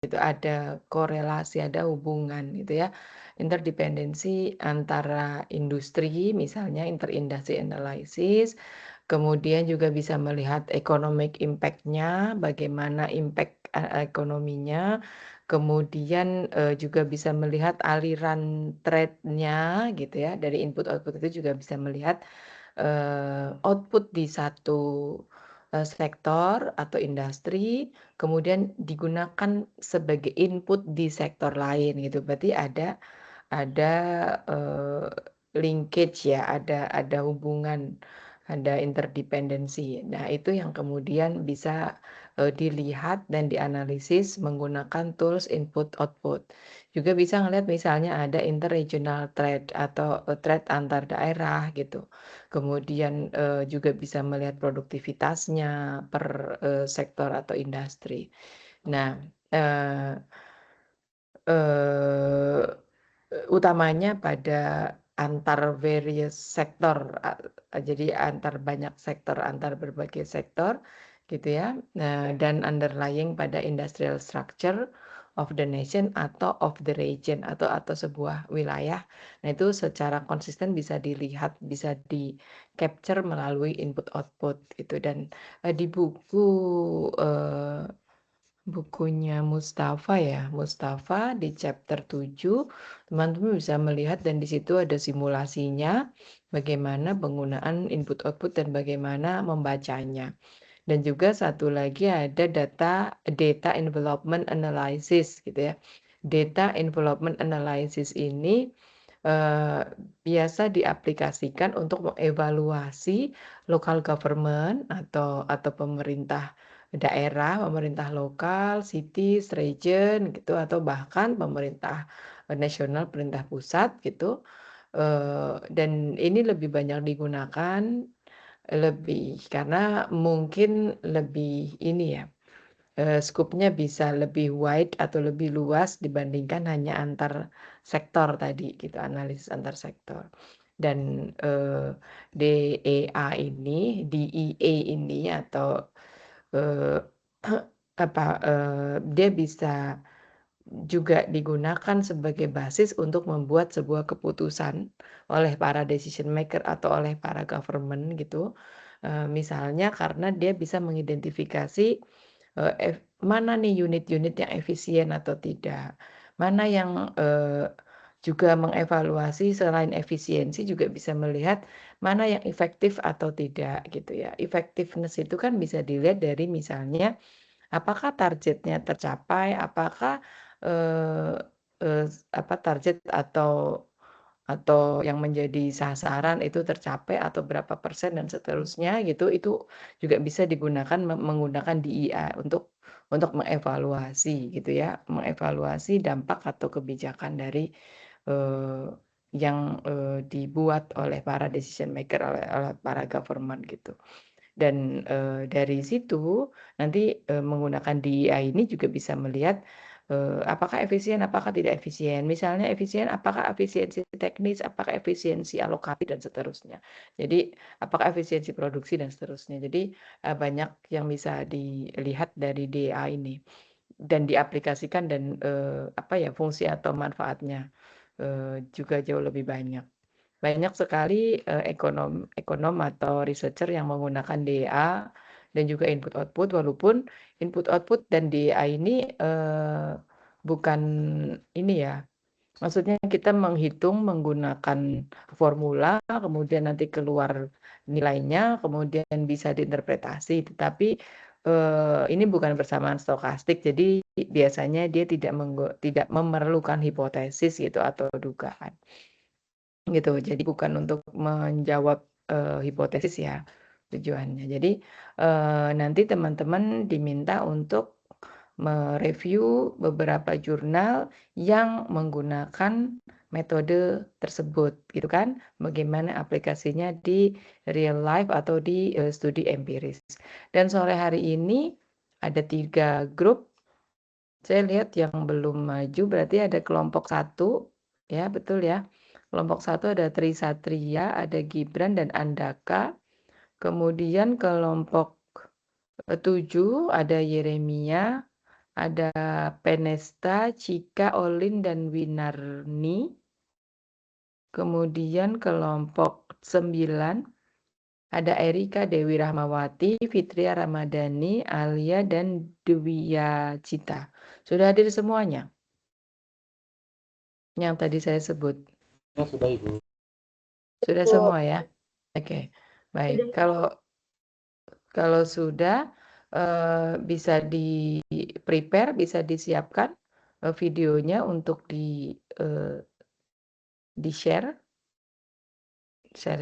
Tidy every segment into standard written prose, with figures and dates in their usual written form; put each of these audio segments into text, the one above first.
gitu, ada korelasi, ada hubungan gitu ya, interdependensi antara industri, misalnya inter-industry analysis, kemudian juga bisa melihat economic impact-nya, bagaimana impact ekonominya, kemudian juga bisa melihat aliran trade-nya gitu ya, dari input-output itu juga bisa melihat output di satu sektor atau industri, kemudian digunakan sebagai input di sektor lain gitu. Berarti ada linkage ya, ada hubungan, ada interdependensi. Nah, itu yang kemudian bisa dilihat dan dianalisis menggunakan tools input output. Juga bisa ngelihat misalnya ada interregional trade atau trade antar daerah gitu. Kemudian juga bisa melihat produktivitasnya per sektor atau industri. Nah, eee eee, utamanya pada antar various sektor, jadi antar banyak sektor, antar berbagai sektor gitu ya, dan underlying pada industrial structure of the nation atau of the region atau sebuah wilayah. Nah, itu secara konsisten bisa dilihat, bisa di-capture melalui input output gitu dan di buku, eee bukunya Mustafa ya, Mustafa di chapter 7, teman-teman bisa melihat dan di situ ada simulasinya, bagaimana penggunaan input output dan bagaimana membacanya. Dan juga satu lagi ada data envelopment analysis gitu ya. Data envelopment analysis ini eh, biasa diaplikasikan untuk mengevaluasi local government atau pemerintah daerah, pemerintah lokal, cities, region gitu atau bahkan pemerintah nasional, pemerintah pusat gitu. Dan ini lebih banyak digunakan karena mungkin lebih ini ya, skupnya bisa lebih wide atau lebih luas dibandingkan hanya antar sektor tadi gitu, analisis antar sektor. Dan DEA ini atau eee, apa, dia bisa juga digunakan sebagai basis untuk membuat sebuah keputusan oleh para decision maker atau oleh para government gitu. Misalnya karena dia bisa mengidentifikasi, mana nih unit-unit yang efisien atau tidak. Mana yang, juga mengevaluasi selain efisiensi juga bisa melihat mana yang efektif atau tidak gitu ya. Effectiveness itu kan bisa dilihat dari misalnya apakah targetnya tercapai, apakah, eee eee, target atau yang menjadi sasaran itu tercapai atau berapa persen dan seterusnya gitu, itu juga bisa digunakan menggunakan DEA untuk mengevaluasi gitu ya, mengevaluasi dampak atau kebijakan dari, eee, yang, dibuat oleh para decision maker, oleh oleh para government gitu. Dan, dari situ nanti, menggunakan DEI ini juga bisa melihat, apakah efisien, apakah tidak efisien. Misalnya efisien, apakah efisiensi teknis, apakah efisiensi alokasi dan seterusnya. Jadi apakah efisiensi produksi dan seterusnya. Jadi, banyak yang bisa dilihat dari DEI ini dan diaplikasikan dan, fungsi atau manfaatnya, juga jauh lebih banyak. Banyak sekali, ekonom ekonom atau researcher yang menggunakan DEA dan juga input output, walaupun input output dan DEA ini, bukan ini ya, maksudnya kita menghitung menggunakan formula, kemudian nanti keluar nilainya, kemudian bisa diinterpretasi. Tetapi, ini bukan bersamaan stokastik, jadi biasanya dia tidak memerlukan hipotesis gitu atau dugaan. Gitu, jadi bukan untuk menjawab, hipotesis ya tujuannya. Jadi, nanti teman-teman diminta untuk mereview beberapa jurnal yang menggunakan metode tersebut gitu kan, bagaimana aplikasinya di real life atau di, studi empiris. Dan sore hari ini ada 3 grup, saya lihat yang belum maju berarti ada kelompok satu, ya betul ya? Kelompok satu ada Trisatria, ada Gibran dan Andaka. Kemudian kelompok 7 ada Yeremia, ada Penesta, Cika, Olin, dan Winarni. Kemudian kelompok 9, ada Erika, Dewi Rahmawati, Fitria Ramadhani, Alia, dan Dwiya Cita. Sudah hadir semuanya yang tadi saya sebut? Ya, sudah Ibu. Sudah semua ya? Oke, baik. Kalau sudah, bisa di-prepare, bisa disiapkan videonya untuk di-share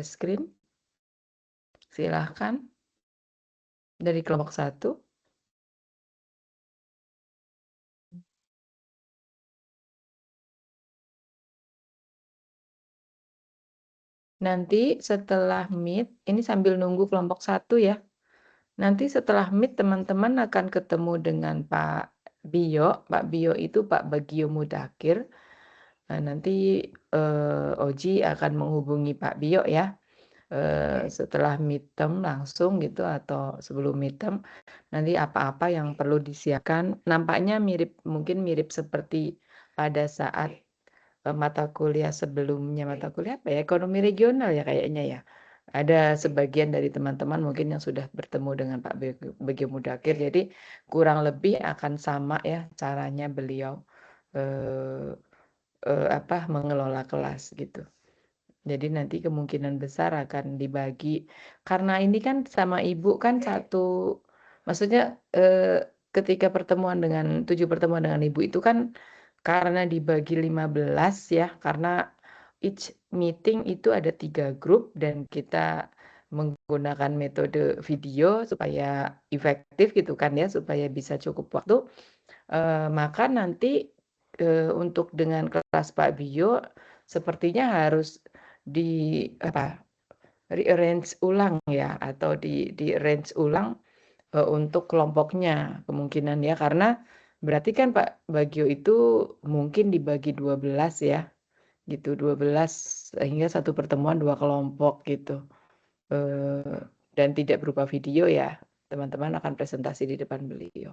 screen. Silahkan. Dari kelompok 1. Nanti setelah meet, ini sambil nunggu kelompok 1 ya. Nanti setelah meet teman-teman akan ketemu dengan Pak Bio. Pak Bio itu Pak Bagio Mudakir. Nah, nanti Oji akan menghubungi Pak Bio ya. Setelah midterm langsung gitu atau sebelum midterm, nanti apa-apa yang perlu disiapkan. Nampaknya mungkin mirip seperti pada saat mata kuliah sebelumnya, mata kuliah apa ya? Ekonomi regional ya kayaknya ya. Ada sebagian dari teman-teman mungkin yang sudah bertemu dengan Pak Bagio Mudakir, jadi kurang lebih akan sama ya caranya beliau mengelola kelas gitu. Jadi nanti kemungkinan besar akan dibagi, karena ini kan sama Ibu kan satu, maksudnya ketika 7 pertemuan dengan Ibu itu kan karena dibagi 15 ya, karena each meeting itu ada 3 grup dan kita menggunakan metode video supaya efektif gitu kan ya, supaya bisa cukup waktu. Maka nanti untuk dengan kelas Pak Bio sepertinya harus rearrange ulang ya, atau di-arrange ulang untuk kelompoknya kemungkinan ya, karena berarti kan Pak Bagio itu mungkin dibagi 12 ya, gitu, 12 sehingga satu pertemuan 2 kelompok gitu. Dan tidak berupa video ya, teman-teman akan presentasi di depan beliau.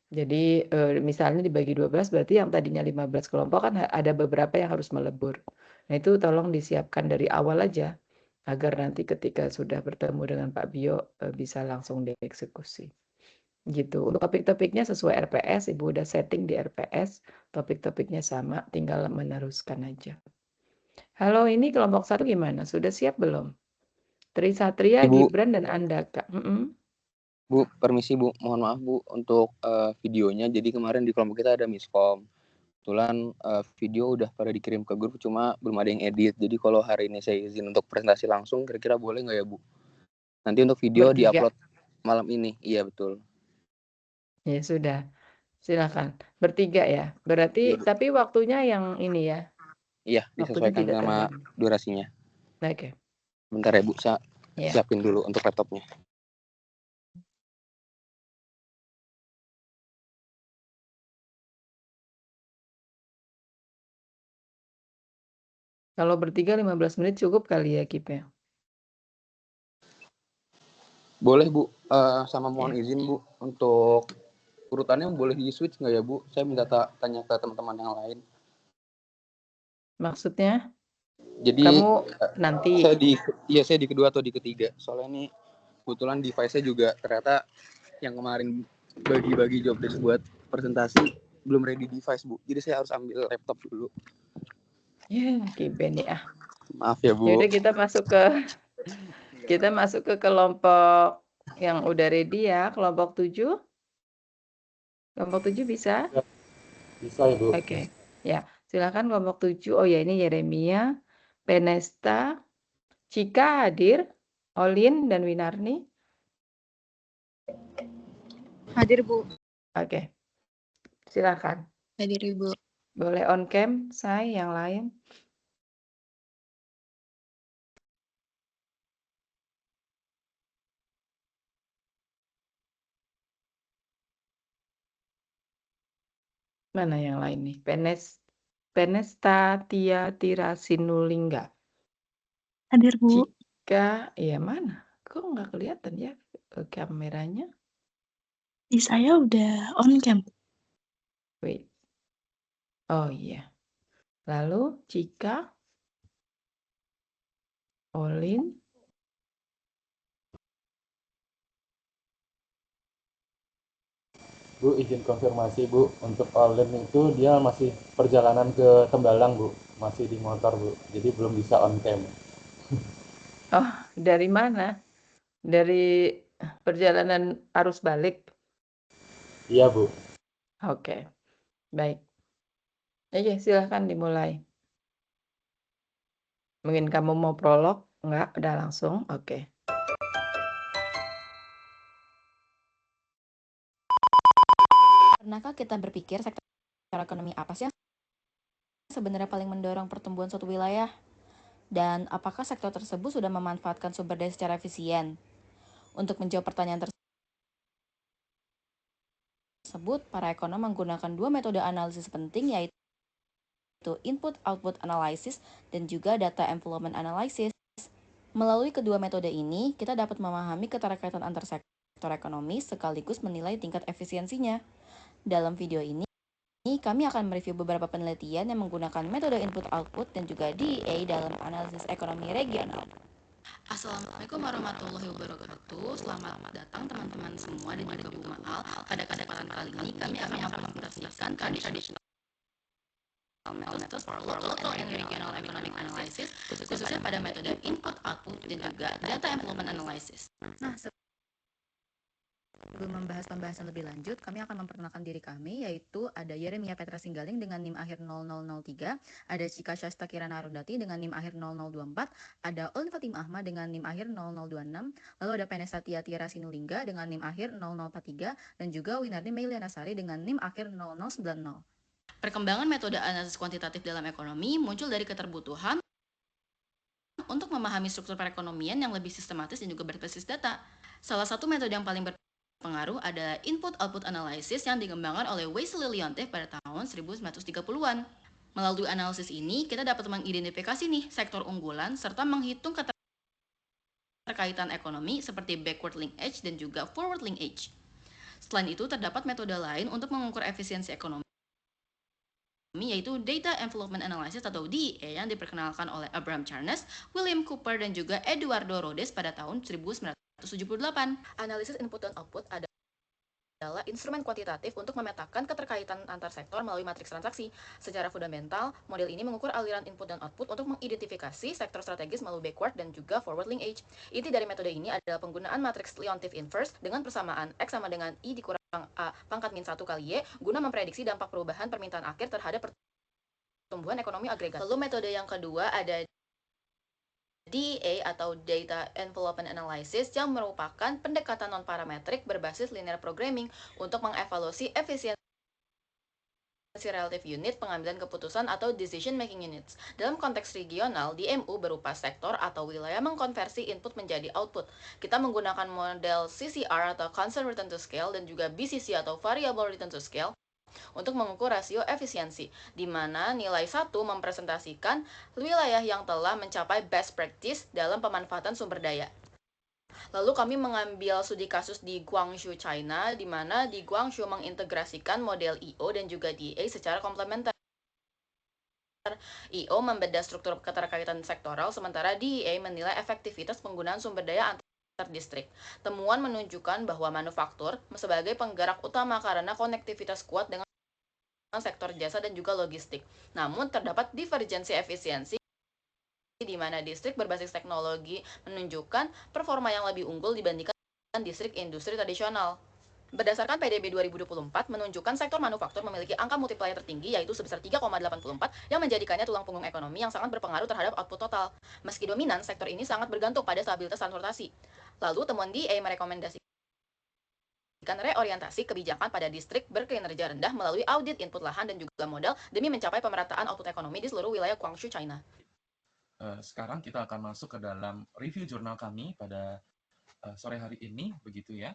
Jadi misalnya dibagi 12 berarti yang tadinya 15 kelompok kan ada beberapa yang harus melebur. Nah itu tolong disiapkan dari awal aja, agar nanti ketika sudah bertemu dengan Pak Bio bisa langsung dieksekusi. Gitu. Untuk topik-topiknya sesuai RPS, Ibu udah setting di RPS, topik-topiknya sama, tinggal meneruskan aja. Halo, ini kelompok 1 gimana? Sudah siap belum? Trisatria, Ibu, Gibran, dan Andaka. Bu, permisi Bu, mohon maaf Bu untuk videonya. Jadi kemarin di kelompok kita ada miskom. Kebetulan video udah pada dikirim ke grup, cuma belum ada yang edit. Jadi kalau hari ini saya izin untuk presentasi langsung, kira-kira boleh nggak ya Bu? Nanti untuk video Bertiga. diupload malam ini. Iya betul. Ya sudah, silakan. Bertiga ya. Berarti, Iya, tapi waktunya yang ini ya. Iya, Waktunya disesuaikan tidak sama terganggu. durasinya. Oke. Bentar ya Bu, saya Ya. siapin dulu untuk laptopnya. Kalau bertiga 15 menit cukup kali ya, Kip ya? Boleh Bu, sama mohon Ya. izin Bu, untuk urutannya boleh di-switch nggak ya Bu? Saya minta tanya ke teman-teman yang lain. Maksudnya? Jadi Kamu nanti. saya di kedua atau di ketiga. Soalnya ini kebetulan device-nya juga ternyata yang kemarin bagi-bagi job desk buat presentasi belum ready device Bu. Jadi saya harus ambil laptop dulu. Ya, Kiben ya. Maaf ya Bu. Yaudah kita masuk ke kelompok yang udah ready ya, kelompok 7. Kelompok 7 bisa? Bisa ya Bu. Oke. Ya, silakan kelompok 7. Oh ya, ini Yeremia, Penesta, Cika hadir, Olin dan Winarni. Hadir Bu. Oke. Silakan. Hadir Ibu. Boleh on cam, yang lain. Mana yang lain nih? Penesta Tia Tira Sinulingga. Hadir Bu. Cika, iya mana? Kok nggak kelihatan ya kameranya? Di saya udah on cam. Wait. Oh iya. Lalu Cika, Olin, Bu, izin konfirmasi Bu, untuk Olen itu dia masih perjalanan ke Tembalang Bu, masih di motor Bu, jadi belum bisa on cam. oh dari mana? Dari perjalanan arus balik? Iya Bu. Oke, baik. Oke, silahkan dimulai. Mungkin kamu mau prolog? Enggak, udah langsung? Oke. Pernahkah kita berpikir sektor ekonomi apa sih yang sebenarnya paling mendorong pertumbuhan suatu wilayah? Dan apakah sektor tersebut sudah memanfaatkan sumber daya secara efisien? Untuk menjawab pertanyaan tersebut, para ekonom menggunakan dua metode analisis penting, yaitu input-output analysis dan juga data envelopment analysis. Melalui kedua metode ini, kita dapat memahami keterkaitan antar sektor ekonomi sekaligus menilai tingkat efisiensinya. Dalam video ini, kami akan mereview beberapa penelitian yang menggunakan metode input-output dan juga DEA dalam analisis ekonomi regional. Assalamualaikum warahmatullahi wabarakatuh. Selamat datang teman-teman semua dan juga Bu Maal. Pada kesempatan kali ini kami akan mempresentasikan traditional methods for local and regional economic analysis, khususnya pada metode input-output dan juga data envelopment analysis. Nah, sebelum membahas pembahasan lebih lanjut, kami akan memperkenalkan diri kami, yaitu ada Yeremia Petra Singgaling dengan NIM akhir 0003, ada Cika Syasta Kirana Arundati dengan NIM akhir 0024, ada Olin Fatim Ahmad dengan NIM akhir 0026, lalu ada Penesa Tiara Sinulinga dengan NIM akhir 0043, dan juga Winardi Meiliana Sari dengan NIM akhir 0090. Perkembangan metode analisis kuantitatif dalam ekonomi muncul dari keterbutuhan untuk memahami struktur perekonomian yang lebih sistematis dan juga berbasis data. Salah satu metode yang paling berpengaruh adalah input-output analysis yang dikembangkan oleh Wesley Leontief pada tahun 1930-an. Melalui analisis ini, kita dapat mengidentifikasi nih sektor unggulan serta menghitung keterkaitan ekonomi seperti backward linkage dan juga forward linkage. Selain itu, terdapat metode lain untuk mengukur efisiensi ekonomi, yaitu Data Envelopment Analysis atau DEA yang diperkenalkan oleh Abraham Charnes, William Cooper, dan juga Eduardo Rhodes pada tahun 1978. Analisis input dan output adalah instrumen kuantitatif untuk memetakan keterkaitan antar sektor melalui matriks transaksi. Secara fundamental, model ini mengukur aliran input dan output untuk mengidentifikasi sektor strategis melalui backward dan juga forward linkage. Inti dari metode ini adalah penggunaan matriks Leontief inverse dengan persamaan X sama dengan I dikurang A pangkat min 1 kali Y guna memprediksi dampak perubahan permintaan akhir terhadap pertumbuhan ekonomi agregat. Lalu metode yang kedua ada DEA atau Data Envelopment Analysis yang merupakan pendekatan non-parametrik berbasis linear programming untuk mengevaluasi efisiensi relatif unit pengambilan keputusan atau decision making units. Dalam konteks regional, DMU berupa sektor atau wilayah mengkonversi input menjadi output. Kita menggunakan model CCR atau Constant Return to Scale dan juga BCC atau Variable Return to Scale untuk mengukur rasio efisiensi, di mana nilai 1 mempresentasikan wilayah yang telah mencapai best practice dalam pemanfaatan sumber daya. Lalu kami mengambil studi kasus di Guangzhou, China, di mana di Guangzhou mengintegrasikan model IO dan juga DA secara komplementer. IO membedah struktur keterkaitan sektoral, sementara DEA menilai efektivitas penggunaan sumber daya antar distrik. Temuan menunjukkan bahwa manufaktur sebagai penggerak utama karena konektivitas kuat dengan sektor jasa dan juga logistik. Namun terdapat divergensi efisiensi di mana distrik berbasis teknologi menunjukkan performa yang lebih unggul dibandingkan distrik industri tradisional. Berdasarkan PDB 2024 menunjukkan sektor manufaktur memiliki angka multiplier tertinggi yaitu sebesar 3,84 yang menjadikannya tulang punggung ekonomi yang sangat berpengaruh terhadap output total. Meski dominan, sektor ini sangat bergantung pada stabilitas transportasi. Lalu temuan DA merekomendasikan reorientasi kebijakan pada distrik berkinerja rendah melalui audit input lahan dan juga modal demi mencapai pemerataan output ekonomi di seluruh wilayah Guangzhou, China. Sekarang kita akan masuk ke dalam review jurnal kami pada sore hari ini, begitu ya.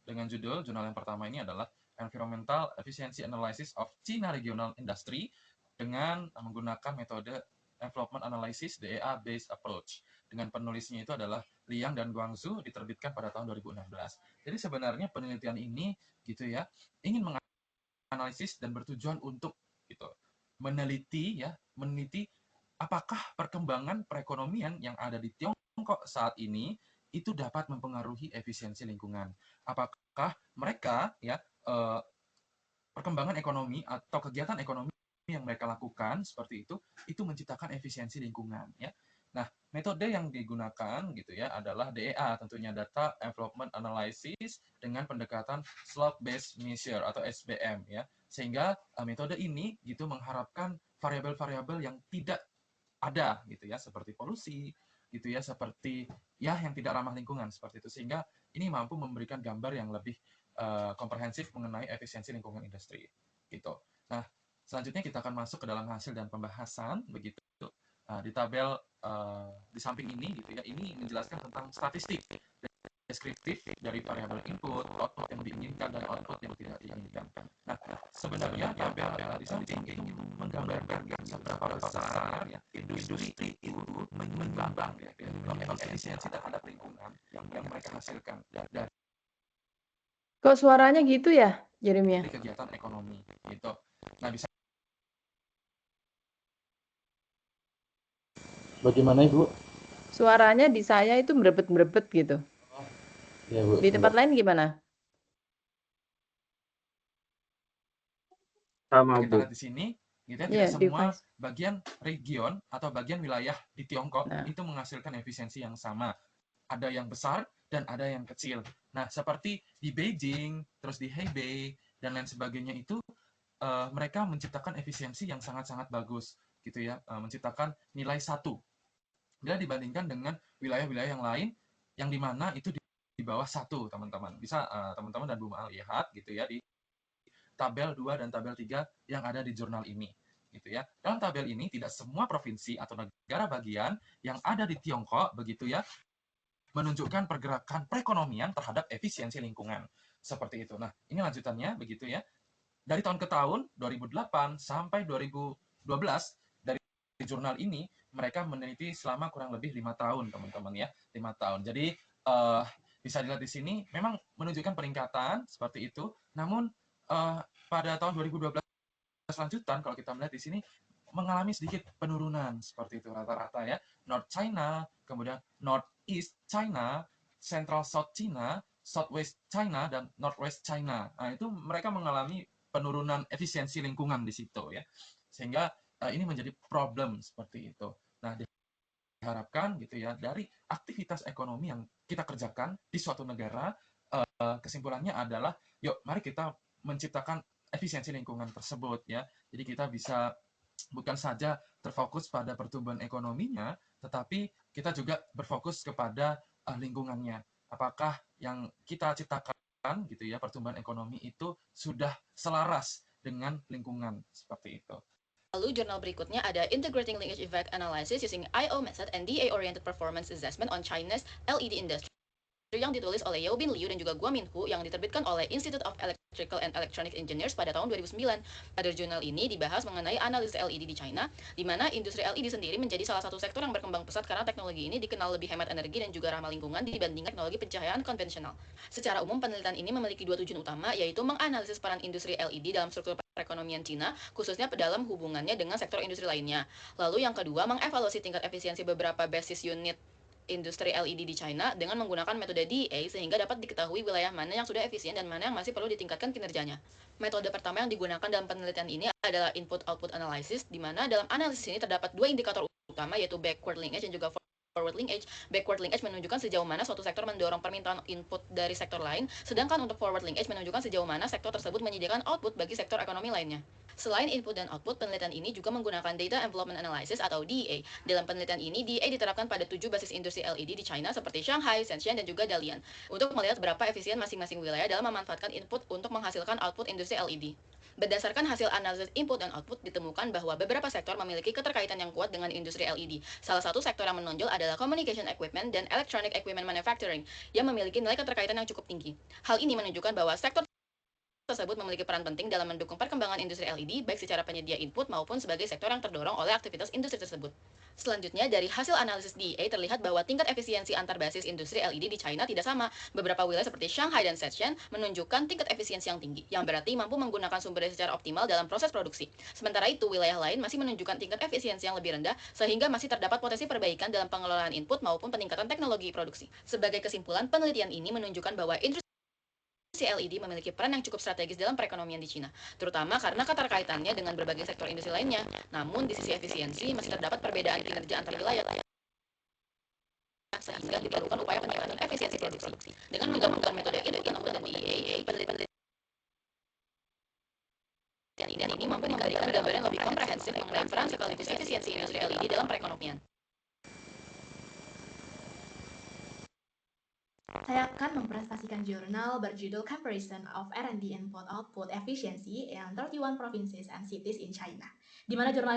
Dengan jurnal yang pertama ini adalah Environmental Efficiency Analysis of China Regional Industry dengan menggunakan metode Envelopment Analysis DEA Based Approach. Dengan penulisnya itu adalah Liang dan Guangzhou, diterbitkan pada tahun 2016. Jadi sebenarnya penelitian ini gitu ya ingin analisis dan bertujuan untuk gitu meneliti apakah perkembangan perekonomian yang ada di Tiongkok saat ini itu dapat mempengaruhi efisiensi lingkungan. Apakah mereka perkembangan ekonomi atau kegiatan ekonomi yang mereka lakukan seperti itu menciptakan efisiensi lingkungan ya. Nah, metode yang digunakan gitu ya adalah DEA, tentunya Data Envelopment Analysis dengan pendekatan Slope Based Measure atau SBM ya. Sehingga metode ini gitu mengharapkan variabel-variabel yang tidak ada gitu ya, seperti polusi gitu ya, seperti yang tidak ramah lingkungan seperti itu, sehingga ini mampu memberikan gambar yang lebih komprehensif mengenai efisiensi lingkungan industri gitu. Nah, selanjutnya kita akan masuk ke dalam hasil dan pembahasan begitu. Di tabel di samping ini gitu ya, ini menjelaskan tentang statistik deskriptif dari variabel input, output yang diinginkan dan output yang tidak diinginkan. Nah, sebenarnya tabel di samping ini menggambarkan seberapa besar ya industri itu menyumbang ya efisiensi terhadap lingkungan yang mereka hasilkan dari Kok suaranya gitu ya, Jeremia? kegiatan ekonomi gitu. Nah, bisa Bagaimana Ibu? Suaranya di saya itu merebet-merebet gitu. Ya Bu. Di tempat lain gimana? Sama kita Bu. lihat di sini gitu ya, Iya, tidak semua device. bagian region atau bagian wilayah di Tiongkok Nah. itu menghasilkan efisiensi yang sama. Ada yang besar dan ada yang kecil. Nah, seperti di Beijing, terus di Hebei, dan lain sebagainya itu mereka menciptakan efisiensi yang sangat-sangat bagus gitu ya, menciptakan nilai 1 bila dibandingkan dengan wilayah-wilayah yang lain yang dimana itu di bawah 1, teman-teman. Bisa teman-teman dan Bu Maal lihat gitu ya di tabel 2 dan tabel 3 yang ada di jurnal ini gitu ya. Dalam tabel ini tidak semua provinsi atau negara bagian yang ada di Tiongkok begitu ya menunjukkan pergerakan perekonomian terhadap efisiensi lingkungan. Seperti itu. Nah, ini lanjutannya begitu ya. Dari tahun ke tahun 2008 sampai 2012 dari jurnal ini mereka meneliti selama kurang lebih 5 tahun, teman-teman ya. 5 tahun. Jadi bisa dilihat di sini memang menunjukkan peningkatan seperti itu. Namun pada tahun 2012 lanjutan kalau kita melihat di sini mengalami sedikit penurunan seperti itu rata-rata ya. North China, kemudian Northeast China, Central South China, Southwest China, dan Northwest China. Nah, itu mereka mengalami penurunan efisiensi lingkungan di situ ya. Sehingga ini menjadi problem seperti itu. Nah, diharapkan gitu ya dari aktivitas ekonomi yang kita kerjakan di suatu negara, kesimpulannya adalah yuk mari kita menciptakan efisiensi lingkungan tersebut ya. Jadi kita bisa bukan saja terfokus pada pertumbuhan ekonominya, tetapi kita juga berfokus kepada lingkungannya. Apakah yang kita ciptakan gitu ya pertumbuhan ekonomi itu sudah selaras dengan lingkungan seperti itu. Lalu jurnal berikutnya ada Integrating Linkage Effect Analysis Using I/O Method and DA-Oriented Performance Assessment on China's LED Industry yang ditulis oleh Yao Bin Liu dan juga Guo Minhu yang diterbitkan oleh Institute of Electrical and Electronic Engineers pada tahun 2009. Pada jurnal ini dibahas mengenai analisis LED di China, di mana industri LED sendiri menjadi salah satu sektor yang berkembang pesat karena teknologi ini dikenal lebih hemat energi dan juga ramah lingkungan dibandingkan teknologi pencahayaan konvensional. Secara umum, penelitian ini memiliki 2 tujuan utama, yaitu menganalisis peran industri LED dalam struktur perekonomian Cina, khususnya dalam hubungannya dengan sektor industri lainnya. Lalu yang kedua, mengevaluasi tingkat efisiensi beberapa basis unit industri LED di China dengan menggunakan metode DA sehingga dapat diketahui wilayah mana yang sudah efisien dan mana yang masih perlu ditingkatkan kinerjanya. Metode pertama yang digunakan dalam penelitian ini adalah input-output analysis, di mana dalam analisis ini terdapat 2 indikator utama, yaitu backward linkage dan juga forward linkage. Backward linkage menunjukkan sejauh mana suatu sektor mendorong permintaan input dari sektor lain, sedangkan untuk forward linkage menunjukkan sejauh mana sektor tersebut menyediakan output bagi sektor ekonomi lainnya. Selain input dan output, penelitian ini juga menggunakan Data Envelopment Analysis atau DA. Dalam penelitian ini, DA diterapkan pada 7 basis industri LED di China seperti Shanghai, Shenzhen, dan juga Dalian, untuk melihat berapa efisien masing-masing wilayah dalam memanfaatkan input untuk menghasilkan output industri LED. Berdasarkan hasil analisis input dan output, ditemukan bahwa beberapa sektor memiliki keterkaitan yang kuat dengan industri LED. Salah satu sektor yang menonjol adalah Communication Equipment dan Electronic Equipment Manufacturing, yang memiliki nilai keterkaitan yang cukup tinggi. Hal ini menunjukkan bahwa sektor tersebut memiliki peran penting dalam mendukung perkembangan industri LED, baik secara penyedia input maupun sebagai sektor yang terdorong oleh aktivitas industri tersebut. Selanjutnya, dari hasil analisis DEA terlihat bahwa tingkat efisiensi antar basis industri LED di China tidak sama. Beberapa wilayah seperti Shanghai dan Shenzhen menunjukkan tingkat efisiensi yang tinggi, yang berarti mampu menggunakan sumber daya secara optimal dalam proses produksi. Sementara itu, wilayah lain masih menunjukkan tingkat efisiensi yang lebih rendah, sehingga masih terdapat potensi perbaikan dalam pengelolaan input maupun peningkatan teknologi produksi. Sebagai kesimpulan, penelitian ini menunjukkan bahwa industri LED memiliki peran yang cukup strategis dalam perekonomian di Cina, terutama karena keterkaitannya dengan berbagai sektor industri lainnya. Namun, di sisi efisiensi masih terdapat perbedaan kinerja antar wilayah, sehingga diperlukan upaya peningkatan efisiensi produksi. Dengan menggabungkan metode input dan DEA, penelitian ini mampu memberikan gambaran lebih komprehensif mengenai peran sekaligus efisiensi industri LED dalam perekonomian. Saya akan mempresentasikan jurnal berjudul Comparison of R&D Input Output Efficiency in 31 Provinces and Cities in China, di mana jurnal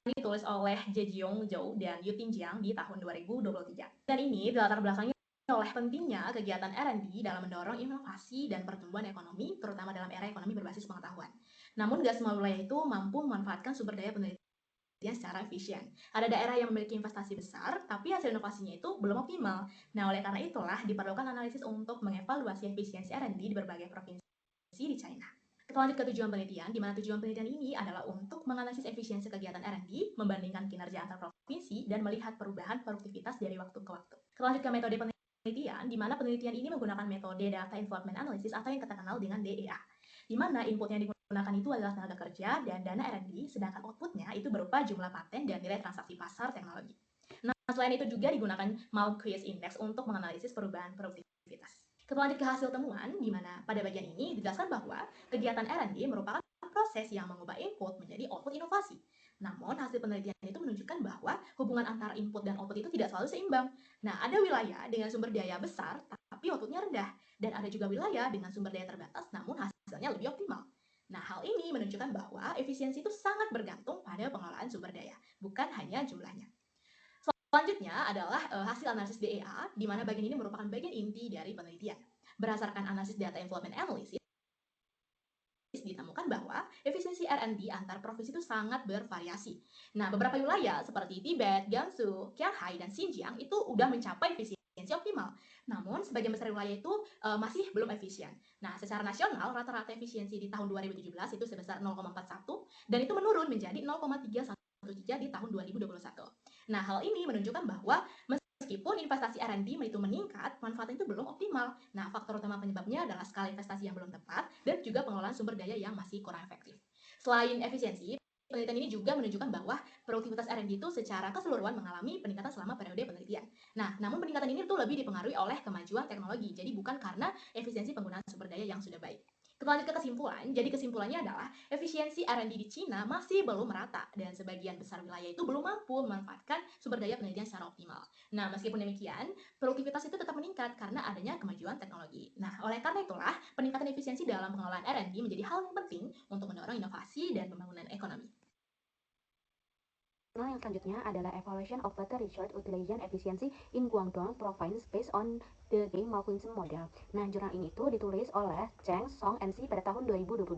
ini ditulis oleh Zhejiong Zhou dan Yu Tinjiang di tahun 2023. Dan ini dilatar belakangi oleh pentingnya kegiatan R&D dalam mendorong inovasi dan pertumbuhan ekonomi, terutama dalam era ekonomi berbasis pengetahuan. Namun, tidak semua wilayah itu mampu memanfaatkan sumber daya penelitian secara efisien. Ada daerah yang memiliki investasi besar, tapi hasil inovasinya itu belum optimal. Nah, oleh karena itulah diperlukan analisis untuk mengevaluasi efisiensi R&D di berbagai provinsi di China. Kita lanjut ke tujuan penelitian, di mana tujuan penelitian ini adalah untuk menganalisis efisiensi kegiatan R&D, membandingkan kinerja antar provinsi, dan melihat perubahan produktivitas dari waktu ke waktu. Kita lanjut ke metode penelitian, di mana penelitian ini menggunakan metode Data Informed Analysis atau yang kita kenal dengan DEA, di mana input yang digunakan itu adalah tenaga kerja dan dana R&D, sedangkan outputnya itu berupa jumlah paten dan nilai transaksi pasar teknologi. Nah, selain itu juga digunakan Malkovic Index untuk menganalisis perubahan produktivitas. Kita lanjut ke hasil temuan, di mana pada bagian ini dijelaskan bahwa kegiatan R&D merupakan proses yang mengubah input menjadi output inovasi. Namun, hasil penelitian itu menunjukkan bahwa hubungan antara input dan output itu tidak selalu seimbang. Nah, ada wilayah dengan sumber daya besar, tapi outputnya rendah. Dan ada juga wilayah dengan sumber daya terbatas, namun hasilnya lebih optimal. Nah, hal ini menunjukkan bahwa efisiensi itu sangat bergantung pada pengelolaan sumber daya, bukan hanya jumlahnya. Selanjutnya adalah hasil analisis DEA, di mana bagian ini merupakan bagian inti dari penelitian. Berdasarkan analisis data involvement analysis, ditemukan bahwa efisiensi R&D antar provinsi itu sangat bervariasi. Nah, beberapa wilayah seperti Tibet, Gansu, Qinghai, dan Xinjiang itu udah mencapai efisiensi optimal. Namun, sebagian besar wilayah itu masih belum efisien. Nah, secara nasional, rata-rata efisiensi di tahun 2017 itu sebesar 0,41, dan itu menurun menjadi 0,313 di tahun 2021. Nah, hal ini menunjukkan bahwa meskipun investasi R&D itu meningkat, manfaatnya itu belum optimal. Nah, faktor utama penyebabnya adalah skala investasi yang belum tepat dan juga pengelolaan sumber daya yang masih kurang efektif. Selain efisiensi, penelitian ini juga menunjukkan bahwa produktivitas R&D itu secara keseluruhan mengalami peningkatan selama periode penelitian. Nah, namun peningkatan ini tuh lebih dipengaruhi oleh kemajuan teknologi, jadi bukan karena efisiensi penggunaan sumber daya yang sudah baik. Kita lanjut ke kesimpulan. Jadi kesimpulannya adalah efisiensi R&D di Cina masih belum merata dan sebagian besar wilayah itu belum mampu memanfaatkan sumber daya penelitian secara optimal. Nah, meskipun demikian, produktivitas itu tetap meningkat karena adanya kemajuan teknologi. Nah, oleh karena itulah peningkatan efisiensi dalam pengelolaan R&D menjadi hal yang penting untuk mendorong inovasi dan pembangunan ekonomi. Jurnal yang selanjutnya adalah Evaluation of Water Resource Utilization Efficiency in Guangdong Province based on the Game Malcolmson Model. Nah, jurnal ini tuh ditulis oleh Cheng, Song, and Xi pada tahun 2022.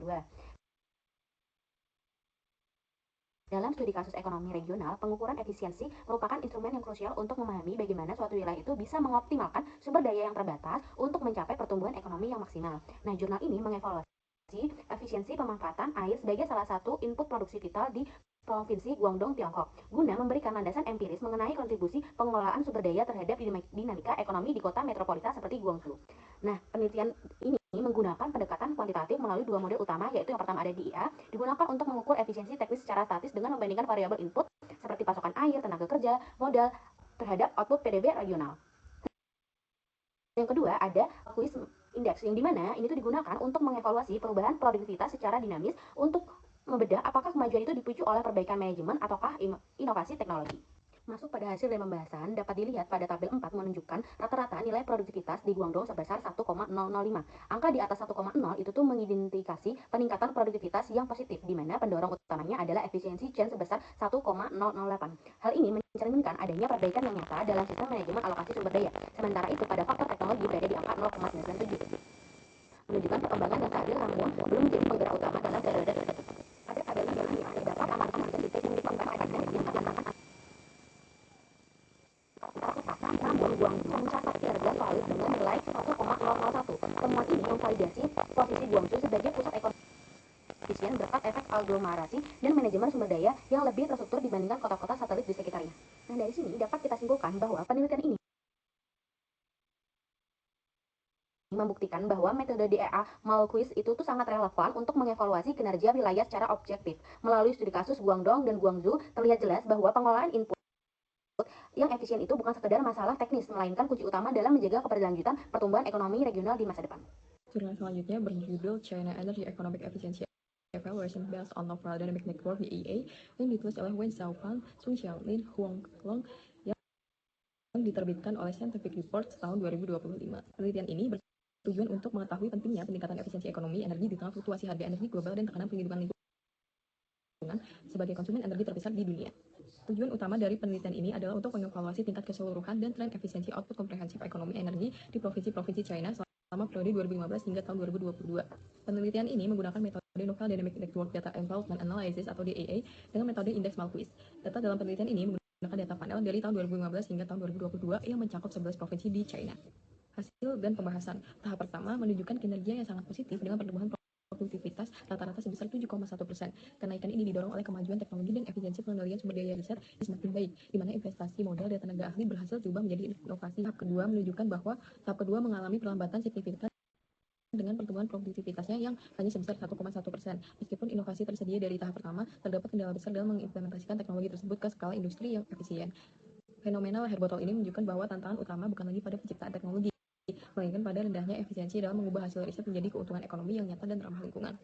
Dalam studi kasus ekonomi regional, pengukuran efisiensi merupakan instrumen yang krusial untuk memahami bagaimana suatu wilayah itu bisa mengoptimalkan sumber daya yang terbatas untuk mencapai pertumbuhan ekonomi yang maksimal. Nah, jurnal ini mengevaluasi efisiensi pemanfaatan air sebagai salah satu input produksi vital di Provinsi Guangdong, Tiongkok, guna memberikan landasan empiris mengenai kontribusi pengelolaan sumber daya terhadap dinamika ekonomi di kota metropolitan seperti Guangzhou. Nah, penelitian ini menggunakan pendekatan kuantitatif melalui dua model utama, yaitu yang pertama ada DEA, digunakan untuk mengukur efisiensi teknis secara statis dengan membandingkan variabel input seperti pasokan air, tenaga kerja, modal terhadap output PDB regional. Yang kedua ada Quiz Index, yang dimana ini tuh digunakan untuk mengevaluasi perubahan produktivitas secara dinamis untuk membedah apakah kemajuan itu dipicu oleh perbaikan manajemen ataukah inovasi teknologi. Masuk pada hasil dari pembahasan, dapat dilihat pada tabel 4 menunjukkan rata-rata nilai produktivitas di Guangdong sebesar 1,005. Angka di atas 1,0 itu tuh mengidentifikasi peningkatan produktivitas yang positif, di mana pendorong utamanya adalah efisiensi Chen sebesar 1,008. Hal ini mencerminkan adanya perbaikan yang nyata dalam sistem manajemen alokasi sumber daya. Sementara itu pada faktor teknologi berada di angka 0,997. Menunjukkan perkembangan yang stabil namun efisien berkat efek aglomerasi dan manajemen sumber daya yang lebih terstruktur dibandingkan kota-kota satelit di sekitarnya. Nah, dari sini dapat kita simpulkan bahwa penelitian ini membuktikan bahwa metode DEA Malquiz itu tuh sangat relevan untuk mengevaluasi kinerja wilayah secara objektif. Melalui studi kasus Guangdong dan Guangzhou, terlihat jelas bahwa pengelolaan input yang efisien itu bukan sekedar masalah teknis, melainkan kunci utama dalam menjaga keberlanjutan pertumbuhan ekonomi regional di masa depan. Jurnal selanjutnya berjudul China Energy Economic Efficiency Evaluation Based on Overall Dynamic Network (DEA) yang ditulis oleh Wen Xiaofan, Sun Xiaolin, Huang Long yang diterbitkan oleh Scientific Reports tahun 2025. Penelitian ini bertujuan untuk mengetahui pentingnya peningkatan efisiensi ekonomi energi di tengah fluktuasi harga energi global dan tekanan penghidupan lingkungan sebagai konsumen energi terbesar di dunia. Tujuan utama dari penelitian ini adalah untuk mengevaluasi tingkat keseluruhan dan tren efisiensi output komprehensif ekonomi energi di provinsi-provinsi China selama periode 2015 hingga tahun 2022. Penelitian ini menggunakan metode Novel Dynamic Network Data Involvement Analysis atau DAA dengan metode indeks Malquiz. Data dalam penelitian ini menggunakan data panel dari tahun 2015 hingga tahun 2022 yang mencakup 11 provinsi di China. Hasil dan pembahasan. Tahap pertama menunjukkan kinerja yang sangat positif dengan pertumbuhan produktivitas rata-rata sebesar 7,1%. Kenaikan ini didorong oleh kemajuan teknologi dan efisiensi pengendalian sumber daya riset yang semakin baik, di mana investasi modal dan tenaga ahli berhasil diubah menjadi inovasi. Tahap kedua menunjukkan bahwa tahap kedua mengalami perlambatan signifikan dengan pertumbuhan produktivitasnya yang hanya sebesar 1,1%. Meskipun inovasi tersedia dari tahap pertama, terdapat kendala besar dalam mengimplementasikan teknologi tersebut ke skala industri yang efisien. Fenomena hair bottle ini menunjukkan bahwa tantangan utama bukan lagi pada penciptaan teknologi, melainkan pada rendahnya efisiensi dalam mengubah hasil riset menjadi keuntungan ekonomi yang nyata dan ramah lingkungan.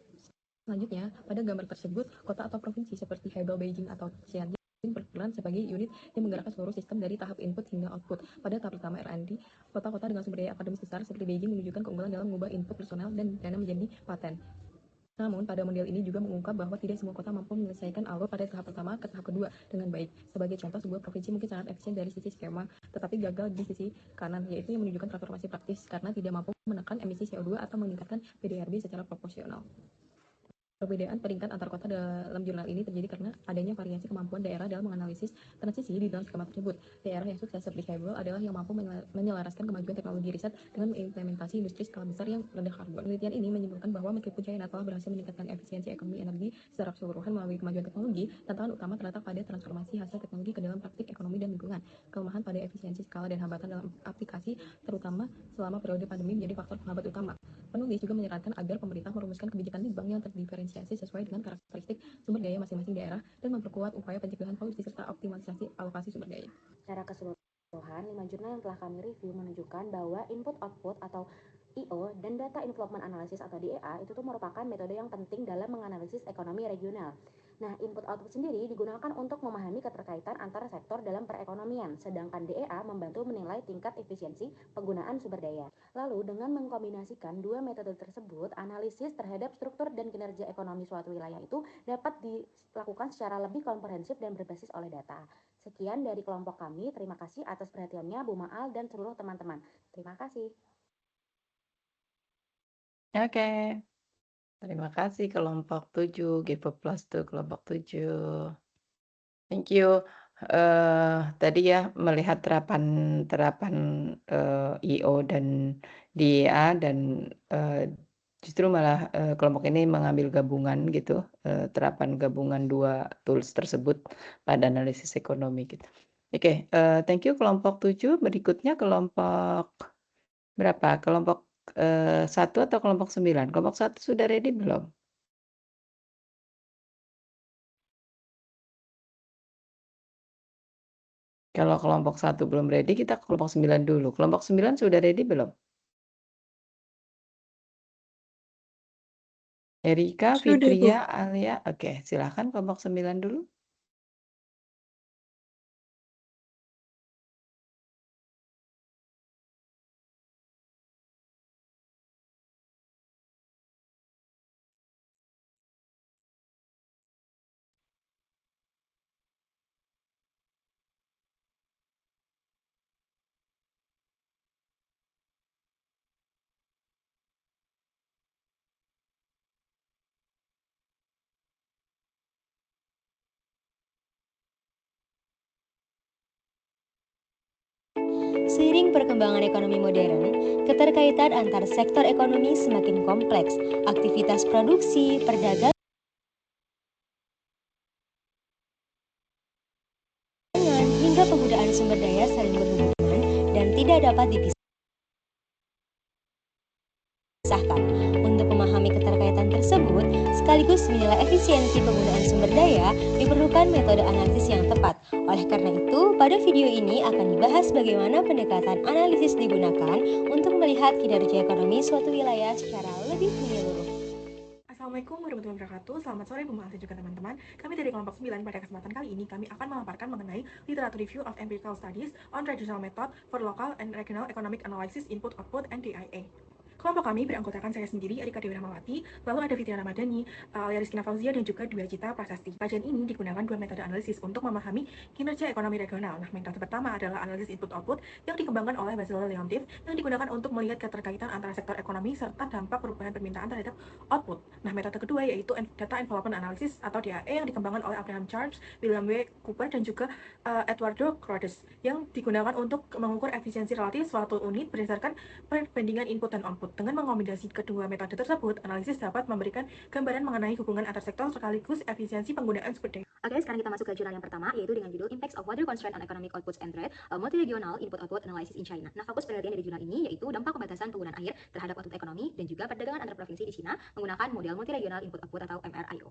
Selanjutnya, pada gambar tersebut, kota atau provinsi seperti Hebei, Beijing, atau Tianjin berperan sebagai unit yang menggerakkan seluruh sistem dari tahap input hingga output. Pada tahap pertama R&D, kota-kota dengan sumber daya akademis besar seperti Beijing menunjukkan keunggulan dalam mengubah input personal dan dana menjadi paten. Namun, pada model ini juga mengungkap bahwa tidak semua kota mampu menyelesaikan alur pada tahap pertama ke tahap kedua dengan baik. Sebagai contoh, sebuah provinsi mungkin sangat efisien dari sisi skema, tetapi gagal di sisi kanan, yaitu yang menunjukkan transformasi praktis karena tidak mampu menekan emisi CO2 atau meningkatkan PDRB secara proporsional. Perbedaan peringkat antar kota dalam jurnal ini terjadi karena adanya variasi kemampuan daerah dalam menganalisis transisi di dalam skema tersebut. Daerah yang sukses seperti Hebei adalah yang mampu menyelaraskan kemajuan teknologi riset dengan mengimplementasi industri skala besar yang rendah karbon. Penelitian ini menyimpulkan bahwa meskipun China telah berhasil meningkatkan efisiensi ekonomi energi secara keseluruhan melalui kemajuan teknologi, tantangan utama terletak pada transformasi hasil teknologi ke dalam praktik ekonomi dan lingkungan. Kelemahan pada efisiensi skala dan hambatan dalam aplikasi, terutama selama periode pandemi, menjadi faktor penghambat utama. Penulis juga menyarankan agar pemerintah merumuskan kebijakan lead bank yang terdiferensiasi sesuai dengan karakteristik sumber daya masing-masing daerah dan memperkuat upaya pencegahan polusi serta optimalisasi alokasi sumber daya. Secara keseluruhan, 5 jurnal yang telah kami review menunjukkan bahwa input-output atau IO dan data involvement analysis atau DEA itu tuh merupakan metode yang penting dalam menganalisis ekonomi regional. Nah, input-output sendiri digunakan untuk memahami keterkaitan antara sektor dalam perekonomian, sedangkan DEA membantu menilai tingkat efisiensi penggunaan sumber daya. Lalu, dengan mengkombinasikan dua metode tersebut, analisis terhadap struktur dan kinerja ekonomi suatu wilayah itu dapat dilakukan secara lebih komprehensif dan berbasis oleh data. Sekian dari kelompok kami, terima kasih atas perhatiannya Bu Maal dan seluruh teman-teman. Terima kasih. Oke. Terima kasih kelompok 7, GP Plus tuh kelompok 7. Thank you. Tadi ya melihat terapan IO dan DEA dan justru malah kelompok ini mengambil gabungan gitu, terapan gabungan dua tools tersebut pada analisis ekonomi gitu. Oke, thank you kelompok 7. Berikutnya kelompok berapa? Kelompok 1 atau kelompok 9? Kelompok 1 sudah ready belum? Kalau kelompok 1 belum ready, kita ke kelompok 9 dulu. Kelompok 9 sudah ready belum? Erika, Sudah, Bu. Fitria, Alia. Oke, silakan kelompok 9 dulu. Seiring perkembangan ekonomi modern, keterkaitan antar sektor ekonomi semakin kompleks. Aktivitas produksi, perdagangan, sumber daya saling berhubungan dan tidak dapat dipisahkan. Untuk memahami keterkaitan tersebut, sekaligus menilai efisiensi penggunaan sumber daya, diperlukan metode analisis yang tepat. Oleh karena itu, pada video ini akan dibahas bagaimana pendekatan analisis digunakan untuk melihat kinerja ekonomi suatu wilayah secara lebih menyeluruh. Assalamualaikum warahmatullahi wabarakatuh. Selamat sore pemirsa juga teman-teman. Kami dari kelompok 9 pada kesempatan kali ini kami akan memaparkan mengenai literatur review of empirical studies on traditional method for local and regional economic analysis input output and DIA. Kelompok kami beranggotakan saya sendiri, Erika Dewi Rahmawati, lalu ada Fitria Ramadhani, Alia Rizkina Fauzia, dan juga Dwi Cita Prasasti. Kajian ini digunakan dua metode analisis untuk memahami kinerja ekonomi regional. Nah, metode pertama adalah analisis input-output yang dikembangkan oleh Basil Leontief yang digunakan untuk melihat keterkaitan antara sektor ekonomi serta dampak perubahan permintaan terhadap output. Nah, metode kedua yaitu Data Envelopment Analysis atau DAE yang dikembangkan oleh Abraham Charles, William W. Cooper, dan juga Eduardo Cordes yang digunakan untuk mengukur efisiensi relatif suatu unit berdasarkan perbandingan input dan output. Dengan mengombinasi kedua metode tersebut, analisis dapat memberikan gambaran mengenai hubungan antar sektor sekaligus efisiensi penggunaan sumber daya. Oke, sekarang kita masuk ke jurnal yang pertama, yaitu dengan judul Impacts of Water Constraint on Economic Outputs and Trade, Multi-Regional Input-Output Analysis in China. Nah, fokus penelitian dari jurnal ini yaitu dampak pembatasan penggunaan air terhadap output ekonomi dan juga perdagangan antar provinsi di China menggunakan model Multi-Regional Input-Output atau MRIO.